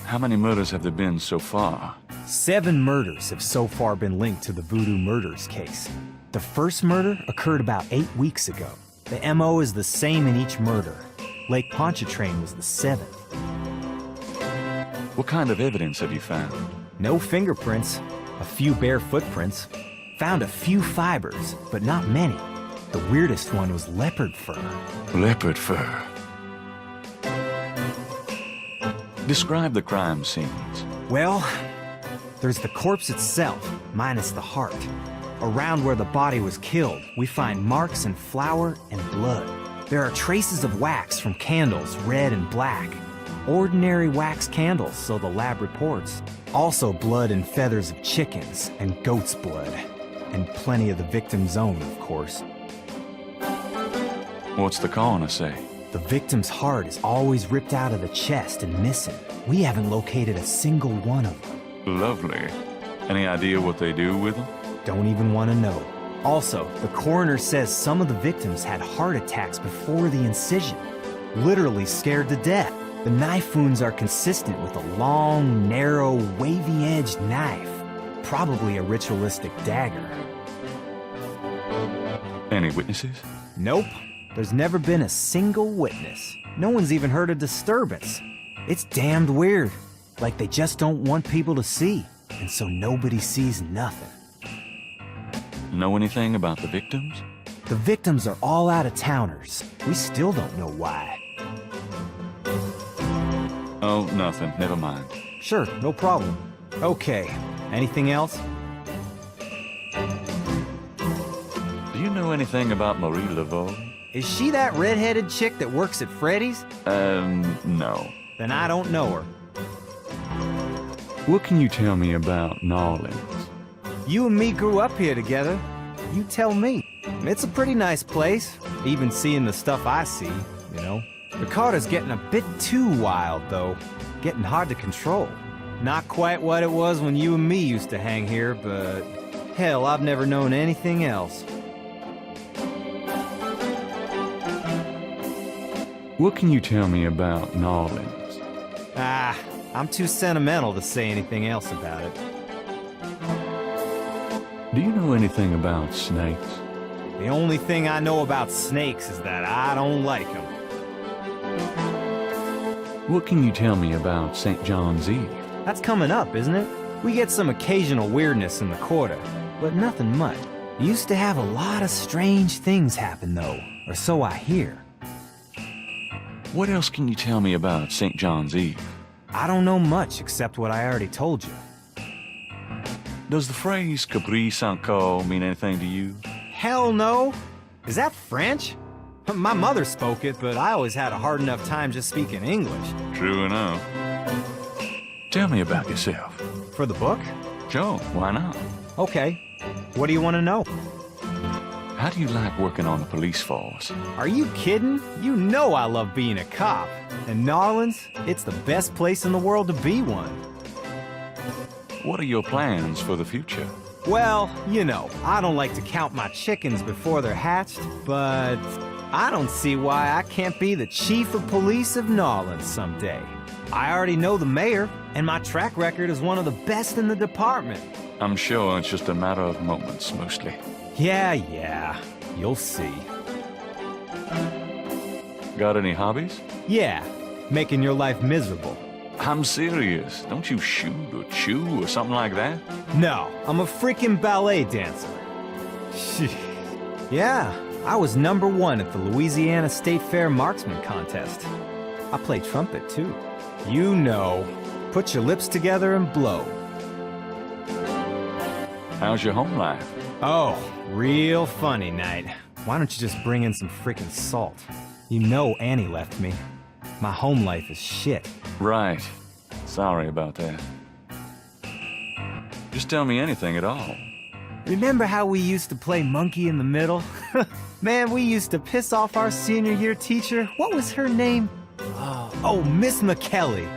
How many murders have there been so far? 7 murders have so far been linked to the voodoo murders case. The first murder occurred about 8 weeks ago. The MO is the same in each murder. Lake Pontchartrain was the 7th. What kind of evidence have you found? No fingerprints, a few bare footprints. Found a few fibers, but not many. The weirdest one was leopard fur. Leopard fur. Describe the crime scenes. Well, there's the corpse itself, minus the heart. Around where the body was killed, we find marks and flour and blood. There are traces of wax from candles, red and black. Ordinary wax candles, so the lab reports. Also blood and feathers of chickens and goat's blood. And plenty of the victim's own, of course. What's the coroner say? The victim's heart is always ripped out of the chest and missing. We haven't located a single one of them. Lovely. Any idea what they do with them? Don't even want to know. Also, the coroner says some of the victims had heart attacks before the incision. Literally scared to death. The knife wounds are consistent with a long, narrow, wavy-edged knife. Probably a ritualistic dagger. Any witnesses? Nope. There's never been a single witness. No one's even heard a disturbance. It's damned weird. Like they just don't want people to see. And so nobody sees nothing. Know anything about the victims? The victims are all out-of-towners. We still don't know why. Oh, nothing. Never mind. Sure, no problem. Okay. Anything else? Do you know anything about Marie Laveau? Is she that red-headed chick that works at Freddy's? No. Then I don't know her. What can you tell me about Nolans? You and me grew up here together. You tell me. It's a pretty nice place, even seeing the stuff I see, you know. The Carter's getting a bit too wild, though. Getting hard to control. Not quite what it was when you and me used to hang here, but hell, I've never known anything else. What can you tell me about Nolans? I'm too sentimental to say anything else about it. Do you know anything about snakes? The only thing I know about snakes is that I don't like them. What can you tell me about St. John's Eve? That's coming up, isn't it? We get some occasional weirdness in the quarter, but nothing much. Used to have a lot of strange things happen, though, or so I hear. What else can you tell me about St. John's Eve? I don't know much except what I already told you. Does the phrase caprice encore mean anything to you? Hell no! Is that French? My mother spoke it, but I always had a hard enough time just speaking English. True enough. Tell me about yourself. For the book? Sure, why not? Okay. What do you want to know? How do you like working on the police force? Are you kidding? You know I love being a cop. And Narlands, it's the best place in the world to be one. What are your plans for the future? Well, you know, I don't like to count my chickens before they're hatched, but I don't see why I can't be the chief of police of Narlands someday. I already know the mayor, and my track record is one of the best in the department. I'm sure it's just a matter of moments, mostly. Yeah, you'll see. Got any hobbies? Yeah, making your life miserable. I'm serious. Don't you shoot or chew or something like that? No, I'm a freaking ballet dancer. Yeah, I was #1 at the Louisiana State Fair Marksman Contest. I play trumpet, too. You know, put your lips together and blow. How's your home life? Oh, real funny, Knight. Why don't you just bring in some freaking salt? You know Annie left me. My home life is shit. Right. Sorry about that. Just tell me anything at all. Remember how we used to play monkey in the middle? Man, we used to piss off our senior year teacher. What was her name? Oh, Miss McKelly.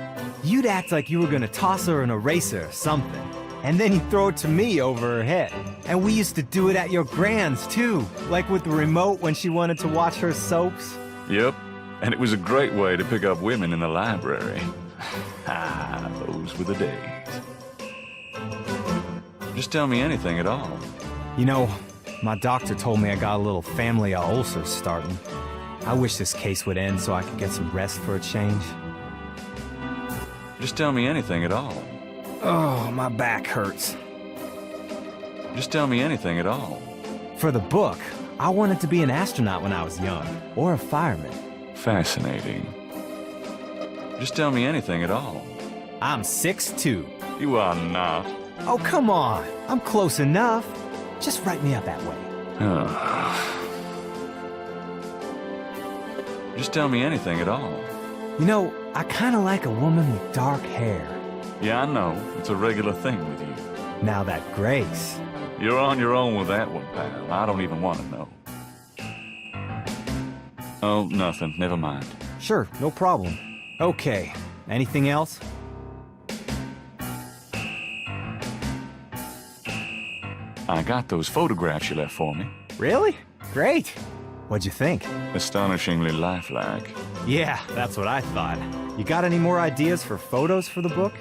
You'd act like you were gonna toss her an eraser or something. And then you'd throw it to me over her head. And we used to do it at your grand's, too. Like with the remote when she wanted to watch her soaps. Yep. And it was a great way to pick up women in the library. Ah, those were the days. Just tell me anything at all. You know, my doctor told me I got a little family of ulcers starting. I wish this case would end so I could get some rest for a change. Just tell me anything at all. Oh, my back hurts. Just tell me anything at all. For the book, I wanted to be an astronaut when I was young, or a fireman. Fascinating. Just tell me anything at all. I'm 6'2". You are not. Oh, come on. I'm close enough. Just write me up that way. Just tell me anything at all. You know, I kind of like a woman with dark hair. Yeah, I know. It's a regular thing with you. Now that Grace. You're on your own with that one, pal. I don't even want to know. Oh, nothing. Never mind. Sure, no problem. Okay. Anything else? I got those photographs you left for me. Really? Great. What'd you think? Astonishingly lifelike. Yeah, that's what I thought. You got any more ideas for photos for the book?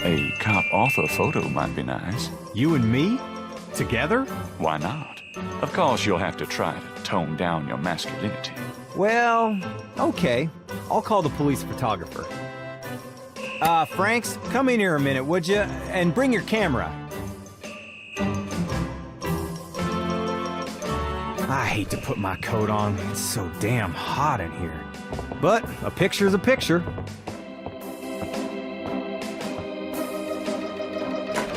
A cop author photo might be nice. You and me? Together? Why not? Of course, you'll have to try to tone down your masculinity. Well, okay. I'll call the police photographer. Franks, come in here a minute, would you? And bring your camera. I hate to put my coat on. It's so damn hot in here. But a picture's a picture.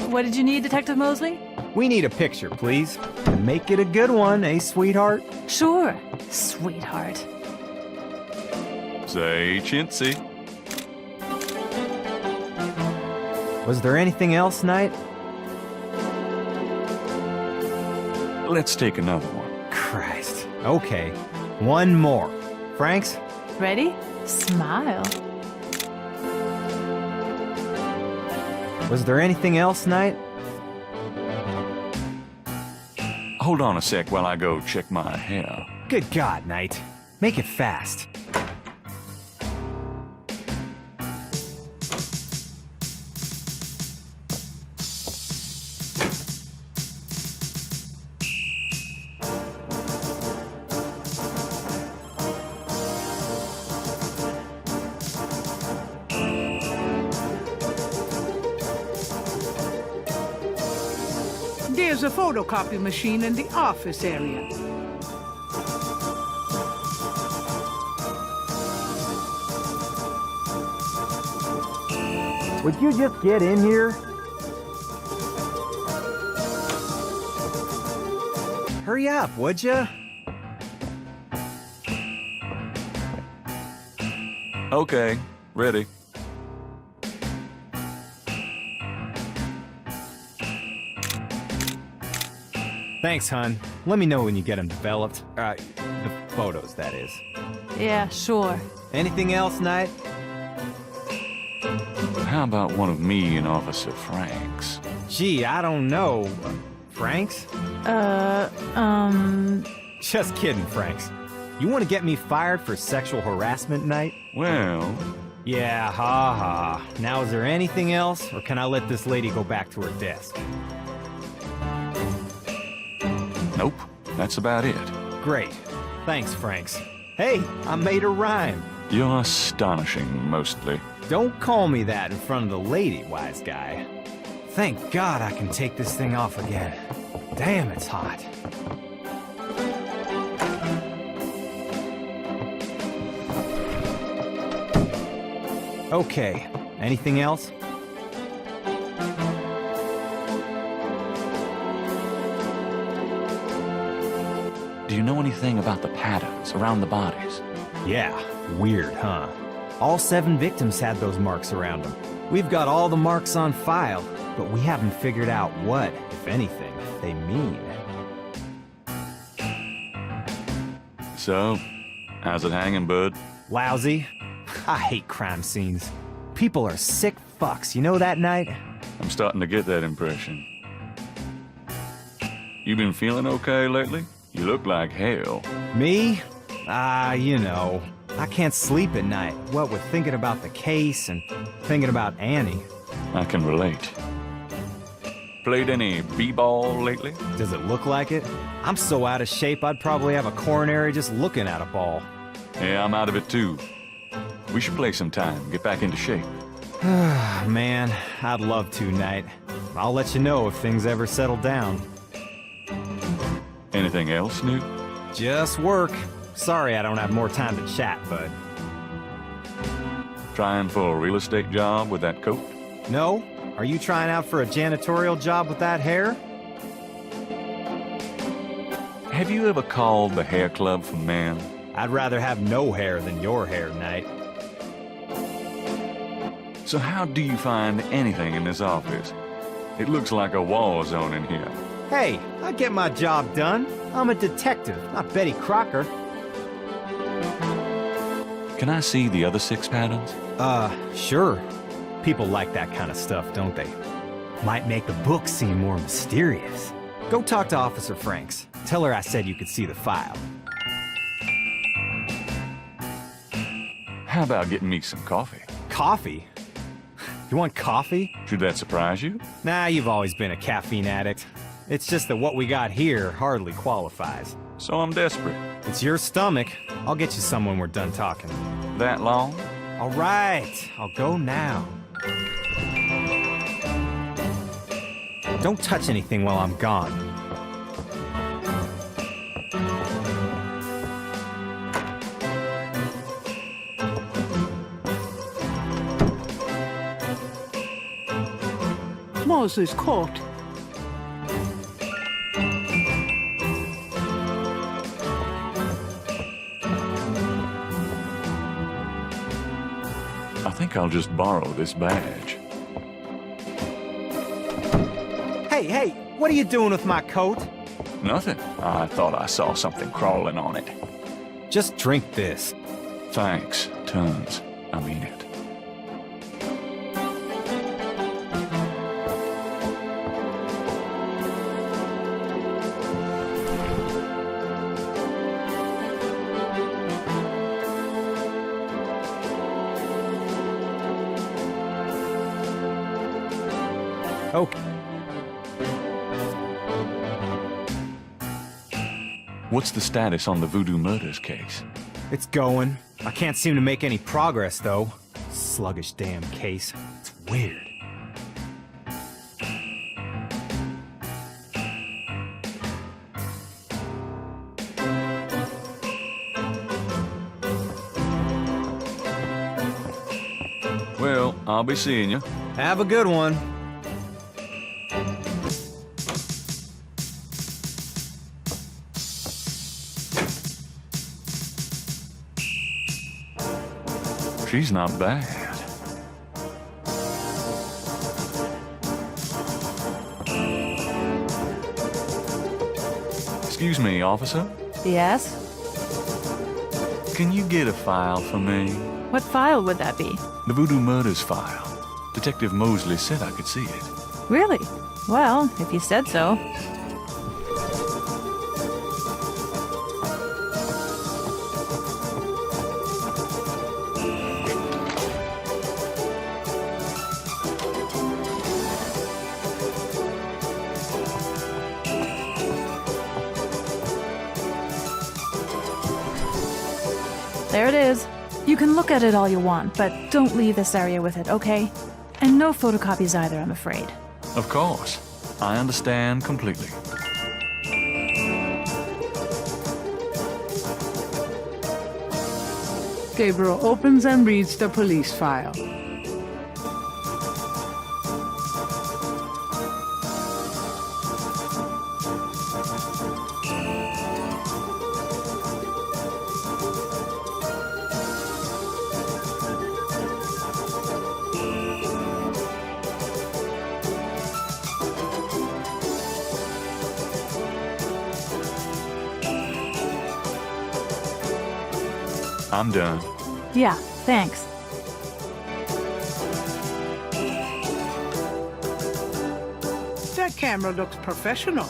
What did you need, Detective Mosley? We need a picture, please. And make it a good one, eh, sweetheart? Sure, sweetheart. Say, chintzy. Was there anything else, Knight? Let's take another one. Christ. Okay. One more. Franks? Ready? Smile. Was there anything else, Knight? Hold on a sec while I go check my hair. Good God, Knight. Make it fast. Here's a photocopy machine in the office area. Would you just get in here? Hurry up, would ya? Okay, ready. Thanks, hon. Let me know when you get them developed. The photos, that is. Yeah, sure. Anything else, Knight? How about one of me and Officer Franks? Gee, I don't know. Franks? Just kidding, Franks. You want to get me fired for sexual harassment, Knight? Well... Yeah, ha. Now, is there anything else, or can I let this lady go back to her desk? Nope, that's about it. Great. Thanks, Franks. Hey, I made a rhyme. You're astonishing, mostly. Don't call me that in front of the lady, wise guy. Thank God I can take this thing off again. Damn, it's hot. Okay, anything else? Do you know anything about the patterns around the bodies? Yeah, weird, huh? All 7 victims had those marks around them. We've got all the marks on file, but we haven't figured out what, if anything, they mean. So, how's it hanging, bud? Lousy. I hate crime scenes. People are sick fucks, you know that, Knight? I'm starting to get that impression. You been feeling okay lately? You look like hell. Me? You know. I can't sleep at night, what with thinking about the case and thinking about Annie. I can relate. Played any b-ball lately? Does it look like it? I'm so out of shape I'd probably have a coronary just looking at a ball. Yeah, I'm out of it too. We should play sometime, get back into shape. Man, I'd love to, Knight. I'll let you know if things ever settle down. Anything else, Newt? Just work. Sorry I don't have more time to chat, bud. Trying for a real estate job with that coat? No? Are you trying out for a janitorial job with that hair? Have you ever called the hair club for men? I'd rather have no hair than your hair, Knight. So how do you find anything in this office? It looks like a war zone in here. Hey, I get my job done. I'm a detective, not Betty Crocker. Can I see the other 6 patterns? Sure. People like that kind of stuff, don't they? Might make the book seem more mysterious. Go talk to Officer Franks. Tell her I said you could see the file. How about getting me some coffee? Coffee? You want coffee? Should that surprise you? Nah, you've always been a caffeine addict. It's just that what we got here hardly qualifies. So I'm desperate. It's your stomach. I'll get you some when we're done talking. That long? All right, I'll go now. Don't touch anything while I'm gone. Moses Court. I think I'll just borrow this badge. Hey, what are you doing with my coat? Nothing. I thought I saw something crawling on it. Just drink this. Thanks, tons. I mean it. Okay. What's the status on the Voodoo Murders case? It's going. I can't seem to make any progress, though. Sluggish damn case. It's weird. I'll be seeing you. Have a good one. She's not bad. Excuse me, officer. Yes? Can you get a file for me? What file would that be? The Voodoo Murders file. Detective Mosley said I could see it. Really? Well, if you said so. There it is. You can look at it all you want, but don't leave this area with it, okay? And no photocopies either, I'm afraid. Of course. I understand completely. Gabriel opens and reads the police file. I'm done. Yeah, thanks. That camera looks professional.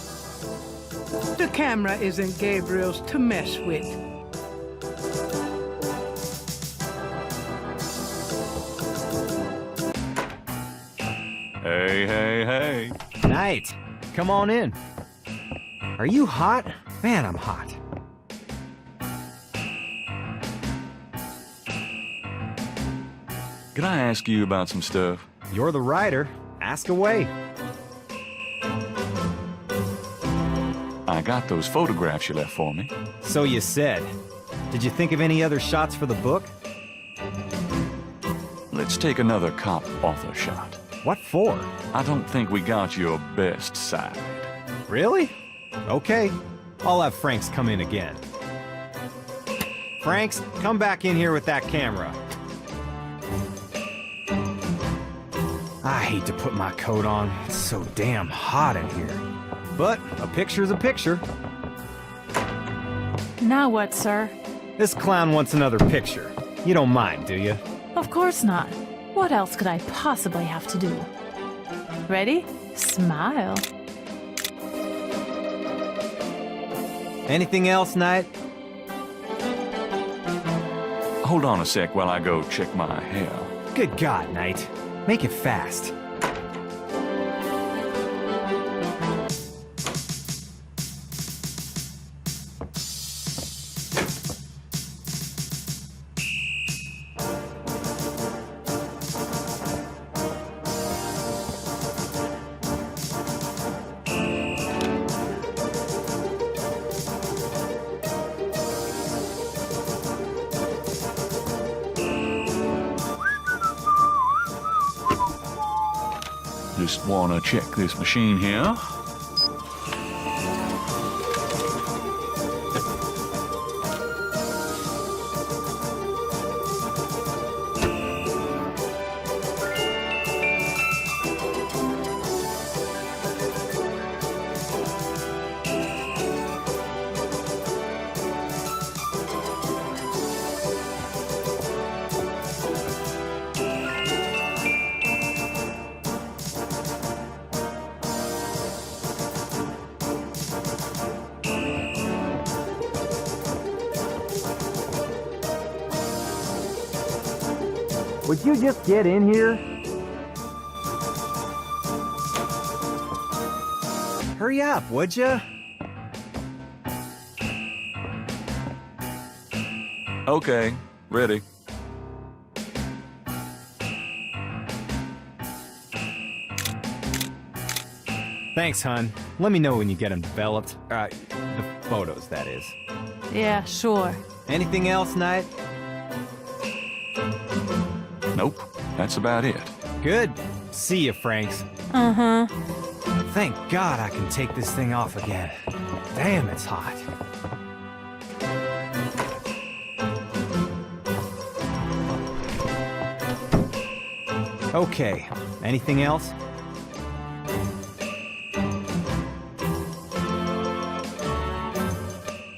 The camera isn't Gabriel's to mess with. Hey, hey, hey. Knight, come on in. Are you hot? Man, I'm hot. Can I ask you about some stuff? You're the writer. Ask away. I got those photographs you left for me. So you said. Did you think of any other shots for the book? Let's take another cop author shot. What for? I don't think we got your best side. Really? Okay. I'll have Franks come in again. Franks, come back in here with that camera. I hate to put my coat on. It's so damn hot in here. But a picture's a picture. Now what, sir? This clown wants another picture. You don't mind, do you? Of course not. What else could I possibly have to do? Ready? Smile. Anything else, Knight? Hold on a sec while I go check my hair. Good God, Knight. Make it fast. Just wanna check this machine here. Would you just get in here? Hurry up, would you? Okay, ready. Thanks, hon. Let me know when you get them developed. The photos, that is. Yeah, sure. Anything else, Knight? Nope. That's about it. Good. See ya, Franks. Uh-huh. Thank God I can take this thing off again. Damn, it's hot. Okay, anything else?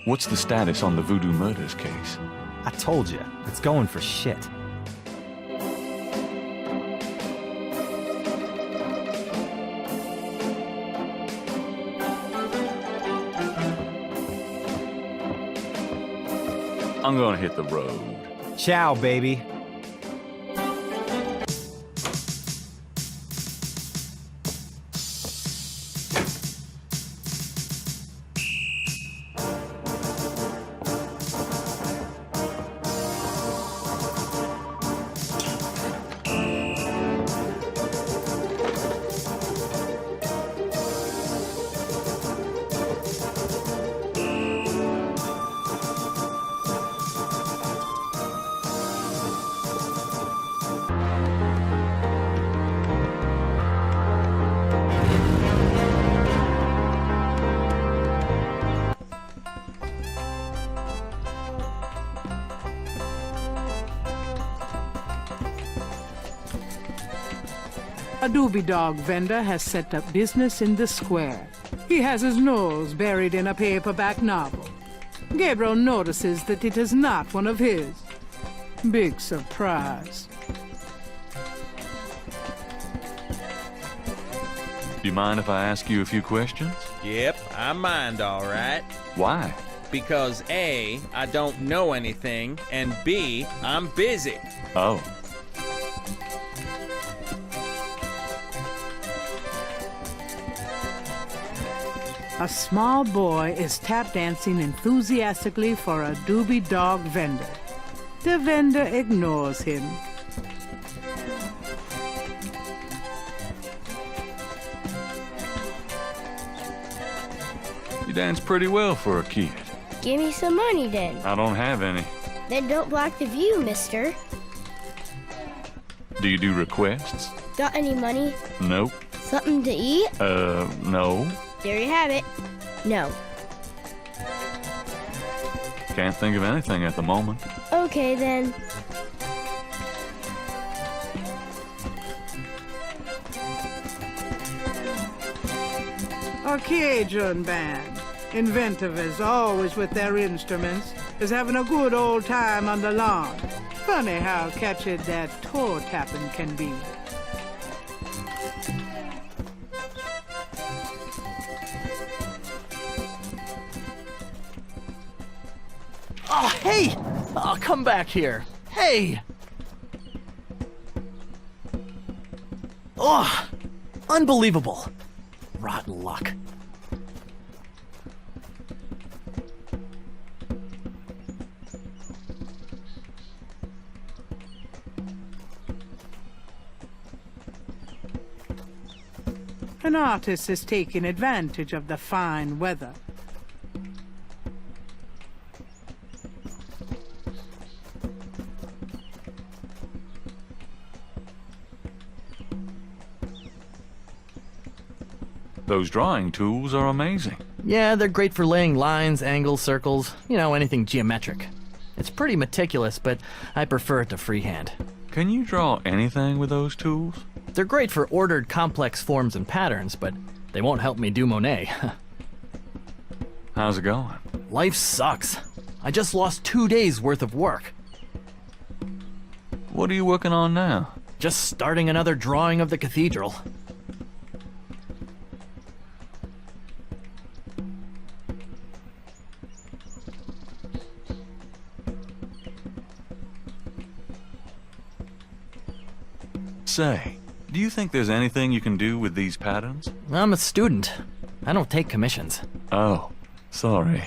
What's the status on the Voodoo Murders case? I told you, it's going for shit. I'm gonna hit the road. Ciao, baby. A doobie dog vendor has set up business in the square. He has his nose buried in a paperback novel. Gabriel notices that it is not one of his. Big surprise. Do you mind if I ask you a few questions? Yep, I mind, all right. Why? Because A, I don't know anything, and B, I'm busy. Oh. A small boy is tap dancing enthusiastically for a doobie dog vendor. The vendor ignores him. You dance pretty well for a kid. Give me some money then. I don't have any. Then don't block the view, mister. Do you do requests? Got any money? Nope. Something to eat? No. There you have it. No. Can't think of anything at the moment. Okay then. A Cajun band, inventive as always with their instruments, is having a good old time on the lawn. Funny how catchy that toe tapping can be. Oh, hey! Oh, come back here. Hey! Oh, unbelievable. Rotten luck. An artist is taking advantage of the fine weather. Those drawing tools are amazing. Yeah, they're great for laying lines, angles, circles, you know, anything geometric. It's pretty meticulous, but I prefer it to freehand. Can you draw anything with those tools? They're great for ordered, complex forms and patterns, but they won't help me do Monet. How's it going? Life sucks. I just lost 2 days worth of work. What are you working on now? Just starting another drawing of the cathedral. Say, do you think there's anything you can do with these patterns? I'm a student. I don't take commissions. Oh, sorry.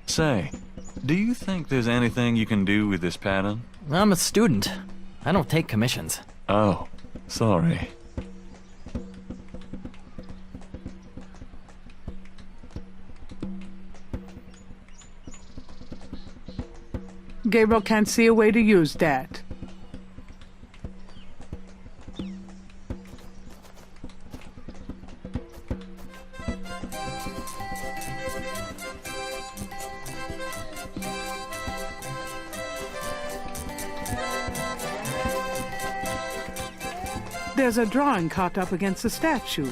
Say, do you think there's anything you can do with this pattern? I'm a student. I don't take commissions. Oh, sorry. Gabriel can't see a way to use that. There's a drawing caught up against the statue.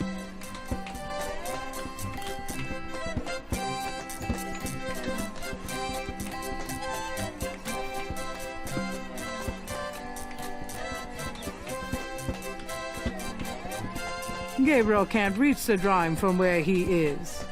Gabriel can't reach the drawing from where he is.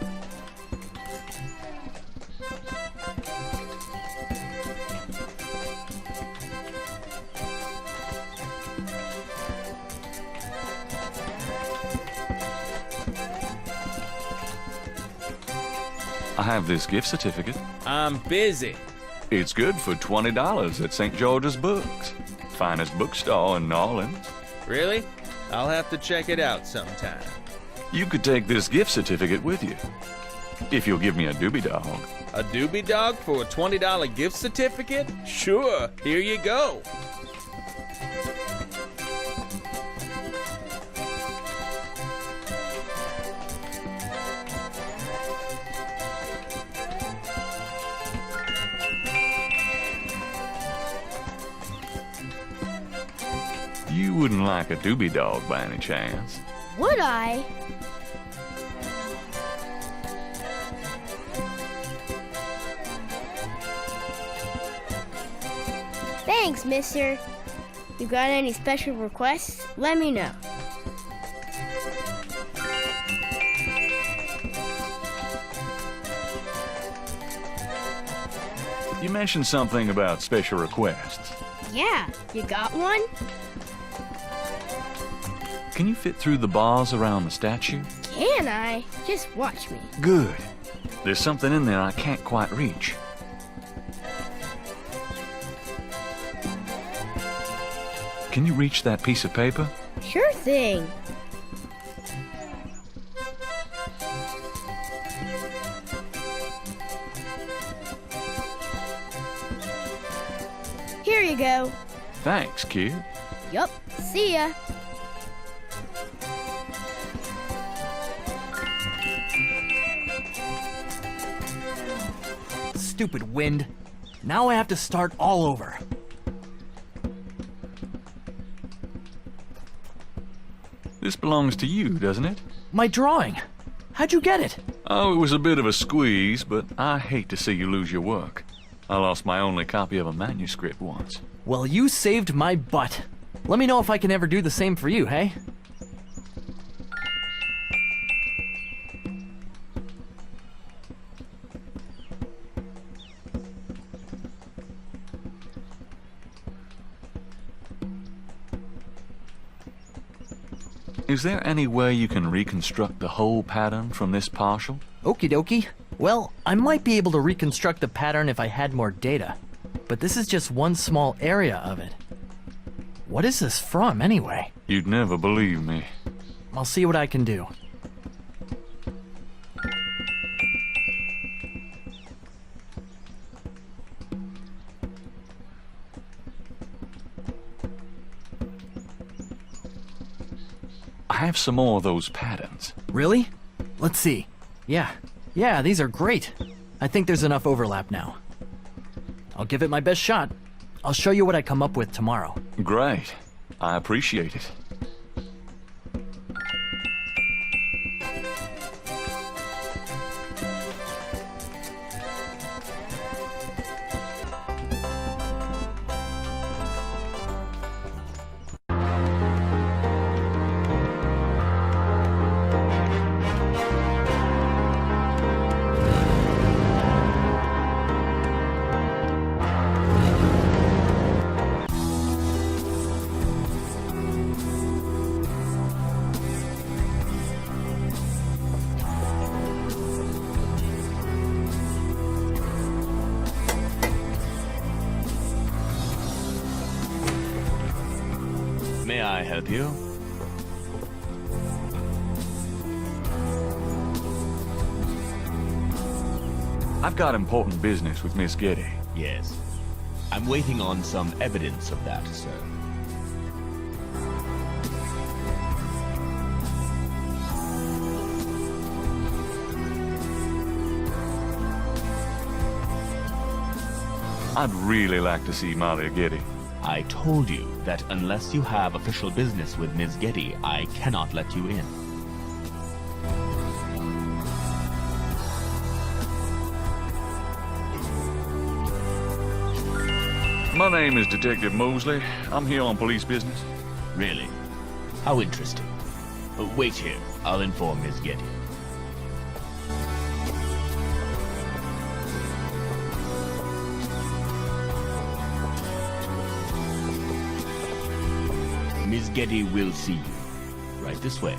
I have this gift certificate. I'm busy. It's good for $20 at St. George's Books. Finest bookstore in New Orleans. Really? I'll have to check it out sometime. You could take this gift certificate with you. If you'll give me a doobie dog. A doobie dog for a $20 gift certificate? Sure, here you go. You wouldn't like a doobie dog by any chance. Would I? Thanks, mister. You got any special requests? Let me know. You mentioned something about special requests. Yeah, you got one? Can you fit through the bars around the statue? Can I? Just watch me. Good. There's something in there I can't quite reach. Can you reach that piece of paper? Sure thing. Here you go. Thanks, kid. Yup. See ya. Stupid wind. Now I have to start all over. This belongs to you, doesn't it? My drawing. How'd you get it? Oh, it was a bit of a squeeze, but I hate to see you lose your work. I lost my only copy of a manuscript once. Well, you saved my butt. Let me know if I can ever do the same for you, hey? Is there any way you can reconstruct the whole pattern from this partial? Okie dokie. Well, I might be able to reconstruct the pattern if I had more data. But this is just one small area of it. What is this from, anyway? You'd never believe me. I'll see what I can do. I have some more of those patterns. Really? Let's see. Yeah, these are great. I think there's enough overlap now. I'll give it my best shot. I'll show you what I come up with tomorrow. Great. I appreciate it. May I help you? I've got important business with Miss Getty. Yes. I'm waiting on some evidence of that, sir. I'd really like to see Malia Getty. I told you that unless you have official business with Ms. Getty, I cannot let you in. My name is Detective Mosley. I'm here on police business. Really? How interesting. Wait here. I'll inform Ms. Getty. Ms. Getty will see you. Right this way.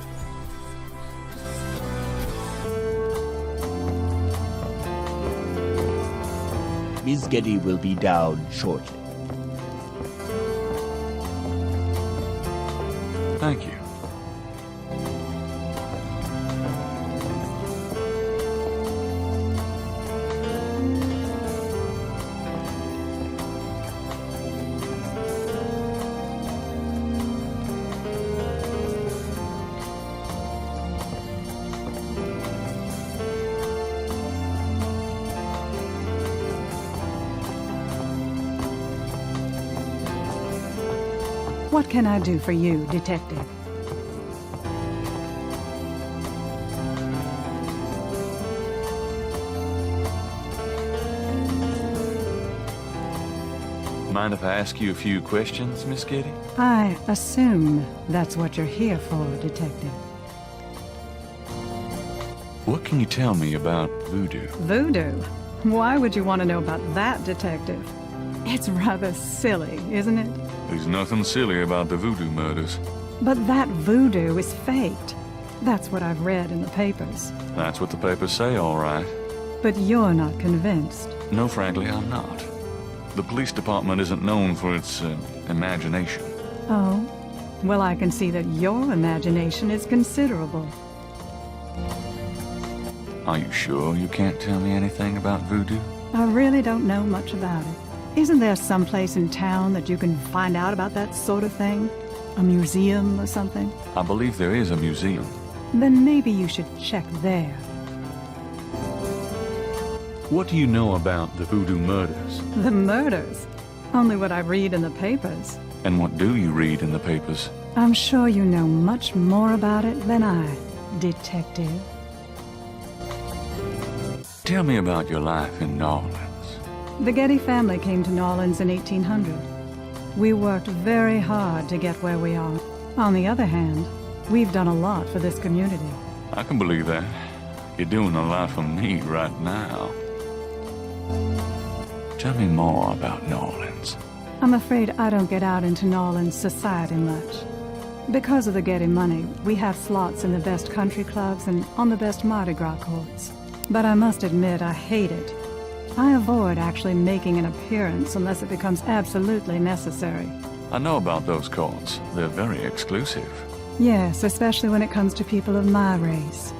Ms. Getty will be down shortly. Thank you. What can I do for you, Detective? Mind if I ask you a few questions, Miss Getty? I assume that's what you're here for, Detective. What can you tell me about voodoo? Voodoo? Why would you want to know about that, Detective? It's rather silly, isn't it? There's nothing silly about the voodoo murders. But that voodoo is faked. That's what I've read in the papers. That's what the papers say, all right. But you're not convinced. No, frankly, I'm not. The police department isn't known for its imagination. Oh? Well, I can see that your imagination is considerable. Are you sure you can't tell me anything about voodoo? I really don't know much about it. Isn't there some place in town that you can find out about that sort of thing? A museum or something? I believe there is a museum. Then maybe you should check there. What do you know about the voodoo murders? The murders? Only what I read in the papers. And what do you read in the papers? I'm sure you know much more about it than I, Detective. Tell me about your life in New Orleans. The Getty family came to New Orleans in 1800. We worked very hard to get where we are. On the other hand, we've done a lot for this community. I can believe that. You're doing a lot for me right now. Tell me more about New Orleans. I'm afraid I don't get out into New Orleans society much. Because of the Getty money, we have slots in the best country clubs and on the best Mardi Gras courts. But I must admit I hate it. I avoid actually making an appearance unless it becomes absolutely necessary. I know about those courts. They're very exclusive. Yes, especially when it comes to people of my race.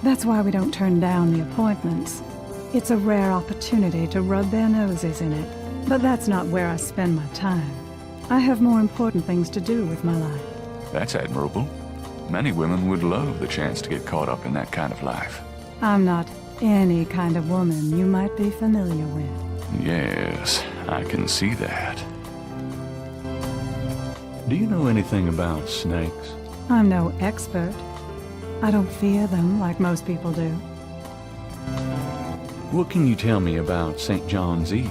That's why we don't turn down the appointments. It's a rare opportunity to rub their noses in it. But that's not where I spend my time. I have more important things to do with my life. That's admirable. Many women would love the chance to get caught up in that kind of life. I'm not any kind of woman you might be familiar with. Yes, I can see that. Do you know anything about snakes? I'm no expert. I don't fear them like most people do. What can you tell me about St. John's Eve?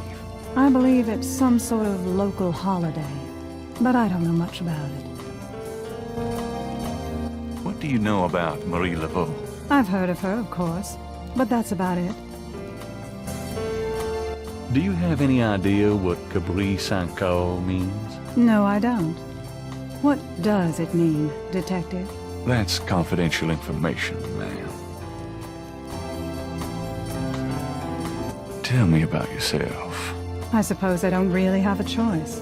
I believe it's some sort of local holiday, but I don't know much about it. What do you know about Marie Laveau? I've heard of her, of course, but that's about it. Do you have any idea what Cabri Saint-Caux means? No, I don't. What does it mean, Detective? That's confidential information, ma'am. Tell me about yourself. I suppose I don't really have a choice.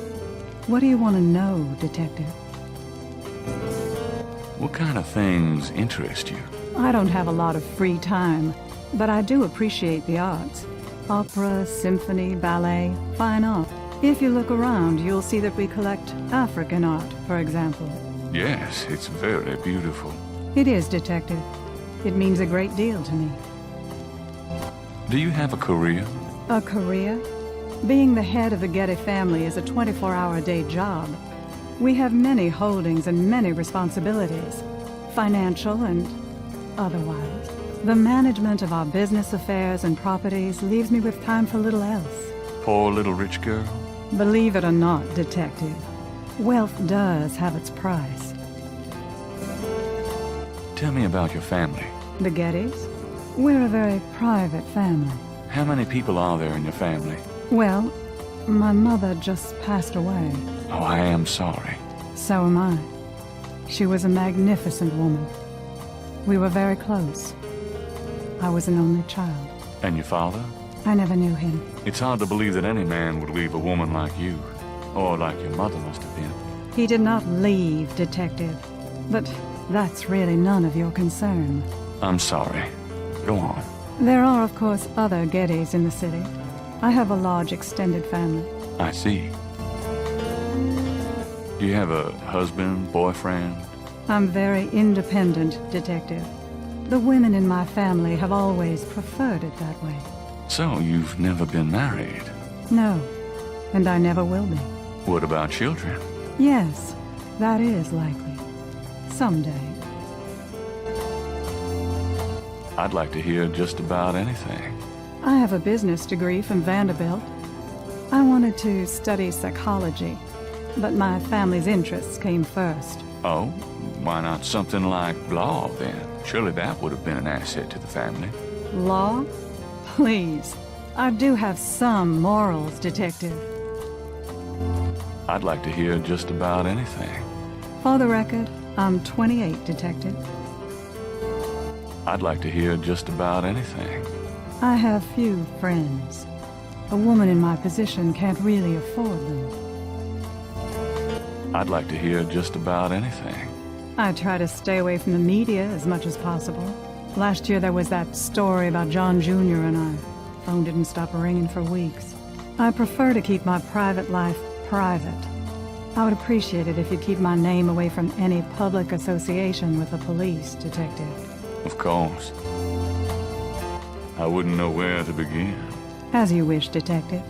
What do you want to know, Detective? What kind of things interest you? I don't have a lot of free time, but I do appreciate the arts. Opera, symphony, ballet, fine art. If you look around, you'll see that we collect African art, for example. Yes, it's very beautiful. It is, Detective. It means a great deal to me. Do you have a career? A career? Being the head of the Getty family is a 24-hour-a-day job. We have many holdings and many responsibilities, financial and otherwise. The management of our business affairs and properties leaves me with time for little else. Poor little rich girl? Believe it or not, Detective, wealth does have its price. Tell me about your family. The Gettys? We're a very private family. How many people are there in your family? Well, my mother just passed away. Oh, I am sorry. So am I. She was a magnificent woman. We were very close. I was an only child. And your father? I never knew him. It's hard to believe that any man would leave a woman like you. Or like your mother must have been. He did not leave, Detective. But that's really none of your concern. I'm sorry. Go on. There are, of course, other Gettys in the city. I have a large extended family. I see. Do you have a husband, boyfriend? I'm very independent, Detective. The women in my family have always preferred it that way. So, you've never been married? No, and I never will be. What about children? Yes, that is likely. Someday. I'd like to hear just about anything. I have a business degree from Vanderbilt. I wanted to study psychology, but my family's interests came first. Oh? Why not something like law, then? Surely that would have been an asset to the family. Law? Please. I do have some morals, Detective. I'd like to hear just about anything. For the record, I'm 28, Detective. I'd like to hear just about anything. I have few friends. A woman in my position can't really afford them. I'd like to hear just about anything. I try to stay away from the media as much as possible. Last year there was that story about John Jr. and I. Phone didn't stop ringing for weeks. I prefer to keep my private life private. I would appreciate it if you'd keep my name away from any public association with the police, Detective. Of course. I wouldn't know where to begin. As you wish, Detective.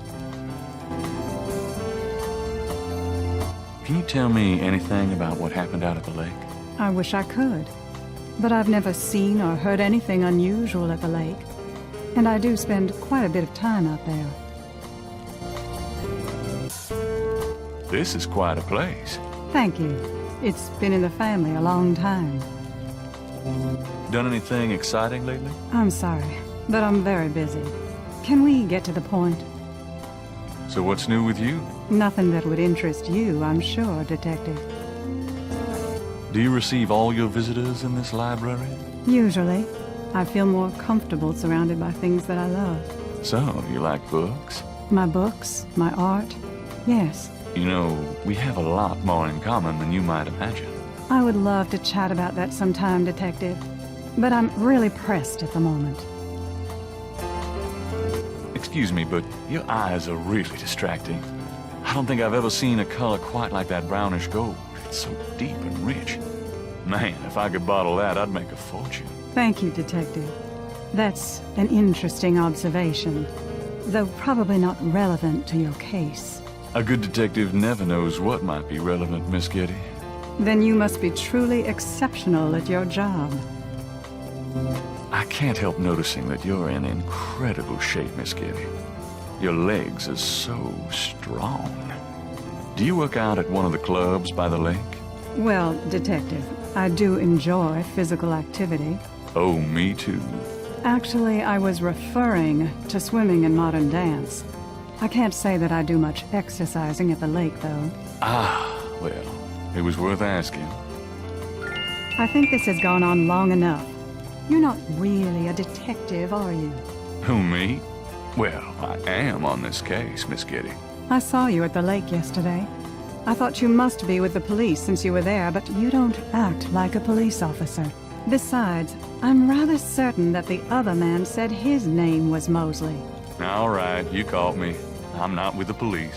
Can you tell me anything about what happened out at the lake? I wish I could. But I've never seen or heard anything unusual at the lake. And I do spend quite a bit of time out there. This is quite a place. Thank you. It's been in the family a long time. Done anything exciting lately? I'm sorry, but I'm very busy. Can we get to the point? So what's new with you? Nothing that would interest you, I'm sure, Detective. Do you receive all your visitors in this library? Usually. I feel more comfortable surrounded by things that I love. So, you like books? My books, my art, yes. You know, we have a lot more in common than you might imagine. I would love to chat about that sometime, Detective. But I'm really pressed at the moment. Excuse me, but your eyes are really distracting. I don't think I've ever seen a color quite like that brownish gold. It's so deep and rich. Man, if I could bottle that, I'd make a fortune. Thank you, Detective. That's an interesting observation, though probably not relevant to your case. A good detective never knows what might be relevant, Miss Getty. Then you must be truly exceptional at your job. I can't help noticing that you're in incredible shape, Miss Getty. Your legs are so strong. Do you work out at one of the clubs by the lake? Well, Detective, I do enjoy physical activity. Oh, me too. Actually, I was referring to swimming and modern dance. I can't say that I do much exercising at the lake, though. Ah, well, it was worth asking. I think this has gone on long enough. You're not really a detective, are you? Who, me? Well, I am on this case, Miss Getty. I saw you at the lake yesterday. I thought you must be with the police since you were there, but you don't act like a police officer. Besides, I'm rather certain that the other man said his name was Mosley. All right, you caught me. I'm not with the police.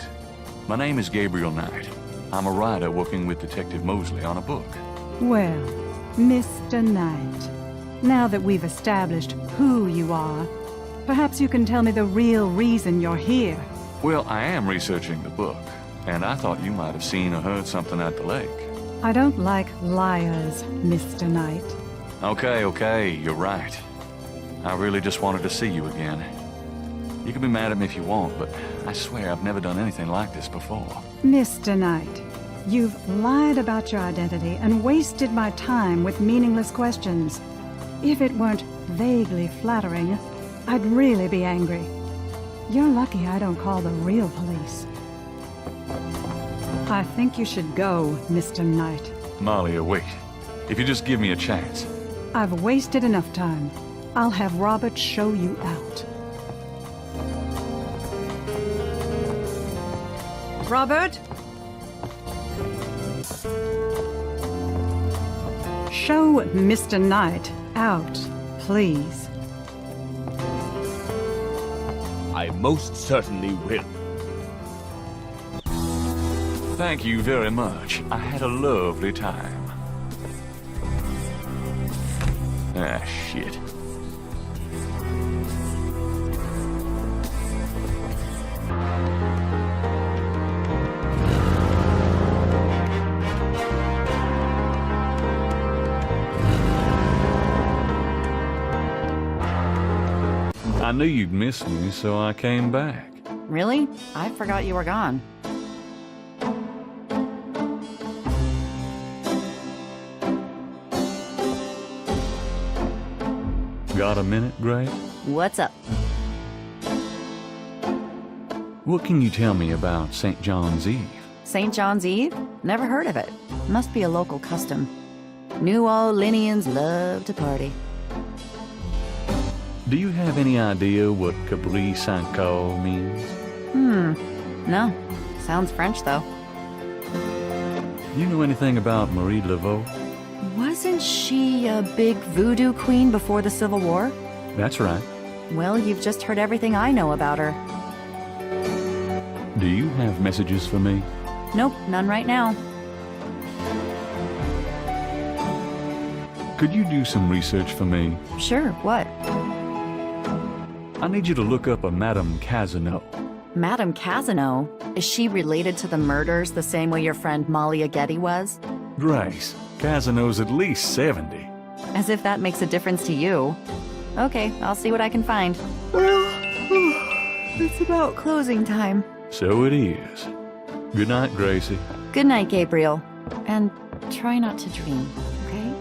My name is Gabriel Knight. I'm a writer working with Detective Mosley on a book. Well, Mr. Knight, now that we've established who you are, perhaps you can tell me the real reason you're here. Well, I am researching the book, and I thought you might have seen or heard something at the lake. I don't like liars, Mr. Knight. Okay, you're right. I really just wanted to see you again. You can be mad at me if you want, but I swear I've never done anything like this before. Mr. Knight, you've lied about your identity and wasted my time with meaningless questions. If it weren't vaguely flattering, I'd really be angry. You're lucky I don't call the real police. I think you should go, Mr. Knight. Malia, wait. If you just give me a chance. I've wasted enough time. I'll have Robert show you out. Robert? Show Mr. Knight out, please. I most certainly will. Thank you very much. I had a lovely time. Ah, shit. I knew you'd miss me, so I came back. Really? I forgot you were gone. Got a minute, Grace? What's up? What can you tell me about St. John's Eve? St. John's Eve? Never heard of it. Must be a local custom. New Orleanians love to party. Do you have any idea what Cabri Saint-Caux means? No. Sounds French, though. You know anything about Marie Laveau? Wasn't she a big voodoo queen before the Civil War? That's right. Well, you've just heard everything I know about her. Do you have messages for me? Nope, none right now. Could you do some research for me? Sure, what? I need you to look up a Madame Casino. Madame Casino? Is she related to the murders the same way your friend Malia Getty was? Grace, Casino's at least 70. As if that makes a difference to you. Okay, I'll see what I can find. Well, it's about closing time. So it is. Good night, Gracie. Good night, Gabriel. And try not to dream, okay?